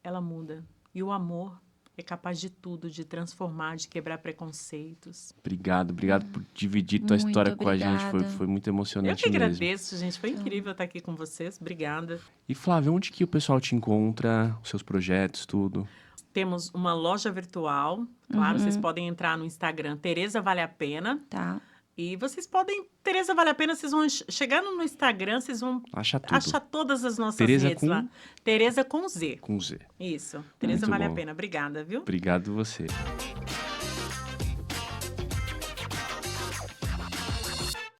ela muda. E o amor é capaz de tudo, de transformar, de quebrar preconceitos. Obrigado por dividir tua Muito história com a gente. obrigada. Foi muito Eu emocionante que mesmo. agradeço, gente. Foi incrível estar aqui com vocês. Obrigada. E Flávia, onde que o pessoal te encontra, os seus projetos, tudo? Temos uma loja virtual. Claro, vocês podem entrar no Instagram, Tereza Vale a Pena. Tá. E vocês podem, Tereza Vale a Pena, vocês vão chegando no Instagram, vocês vão Acha tudo. achar todas as nossas Tereza redes com- lá. Tereza com Z. Com Z. Isso. Tereza Muito Vale a bom. Pena. Obrigada, viu? Obrigado você.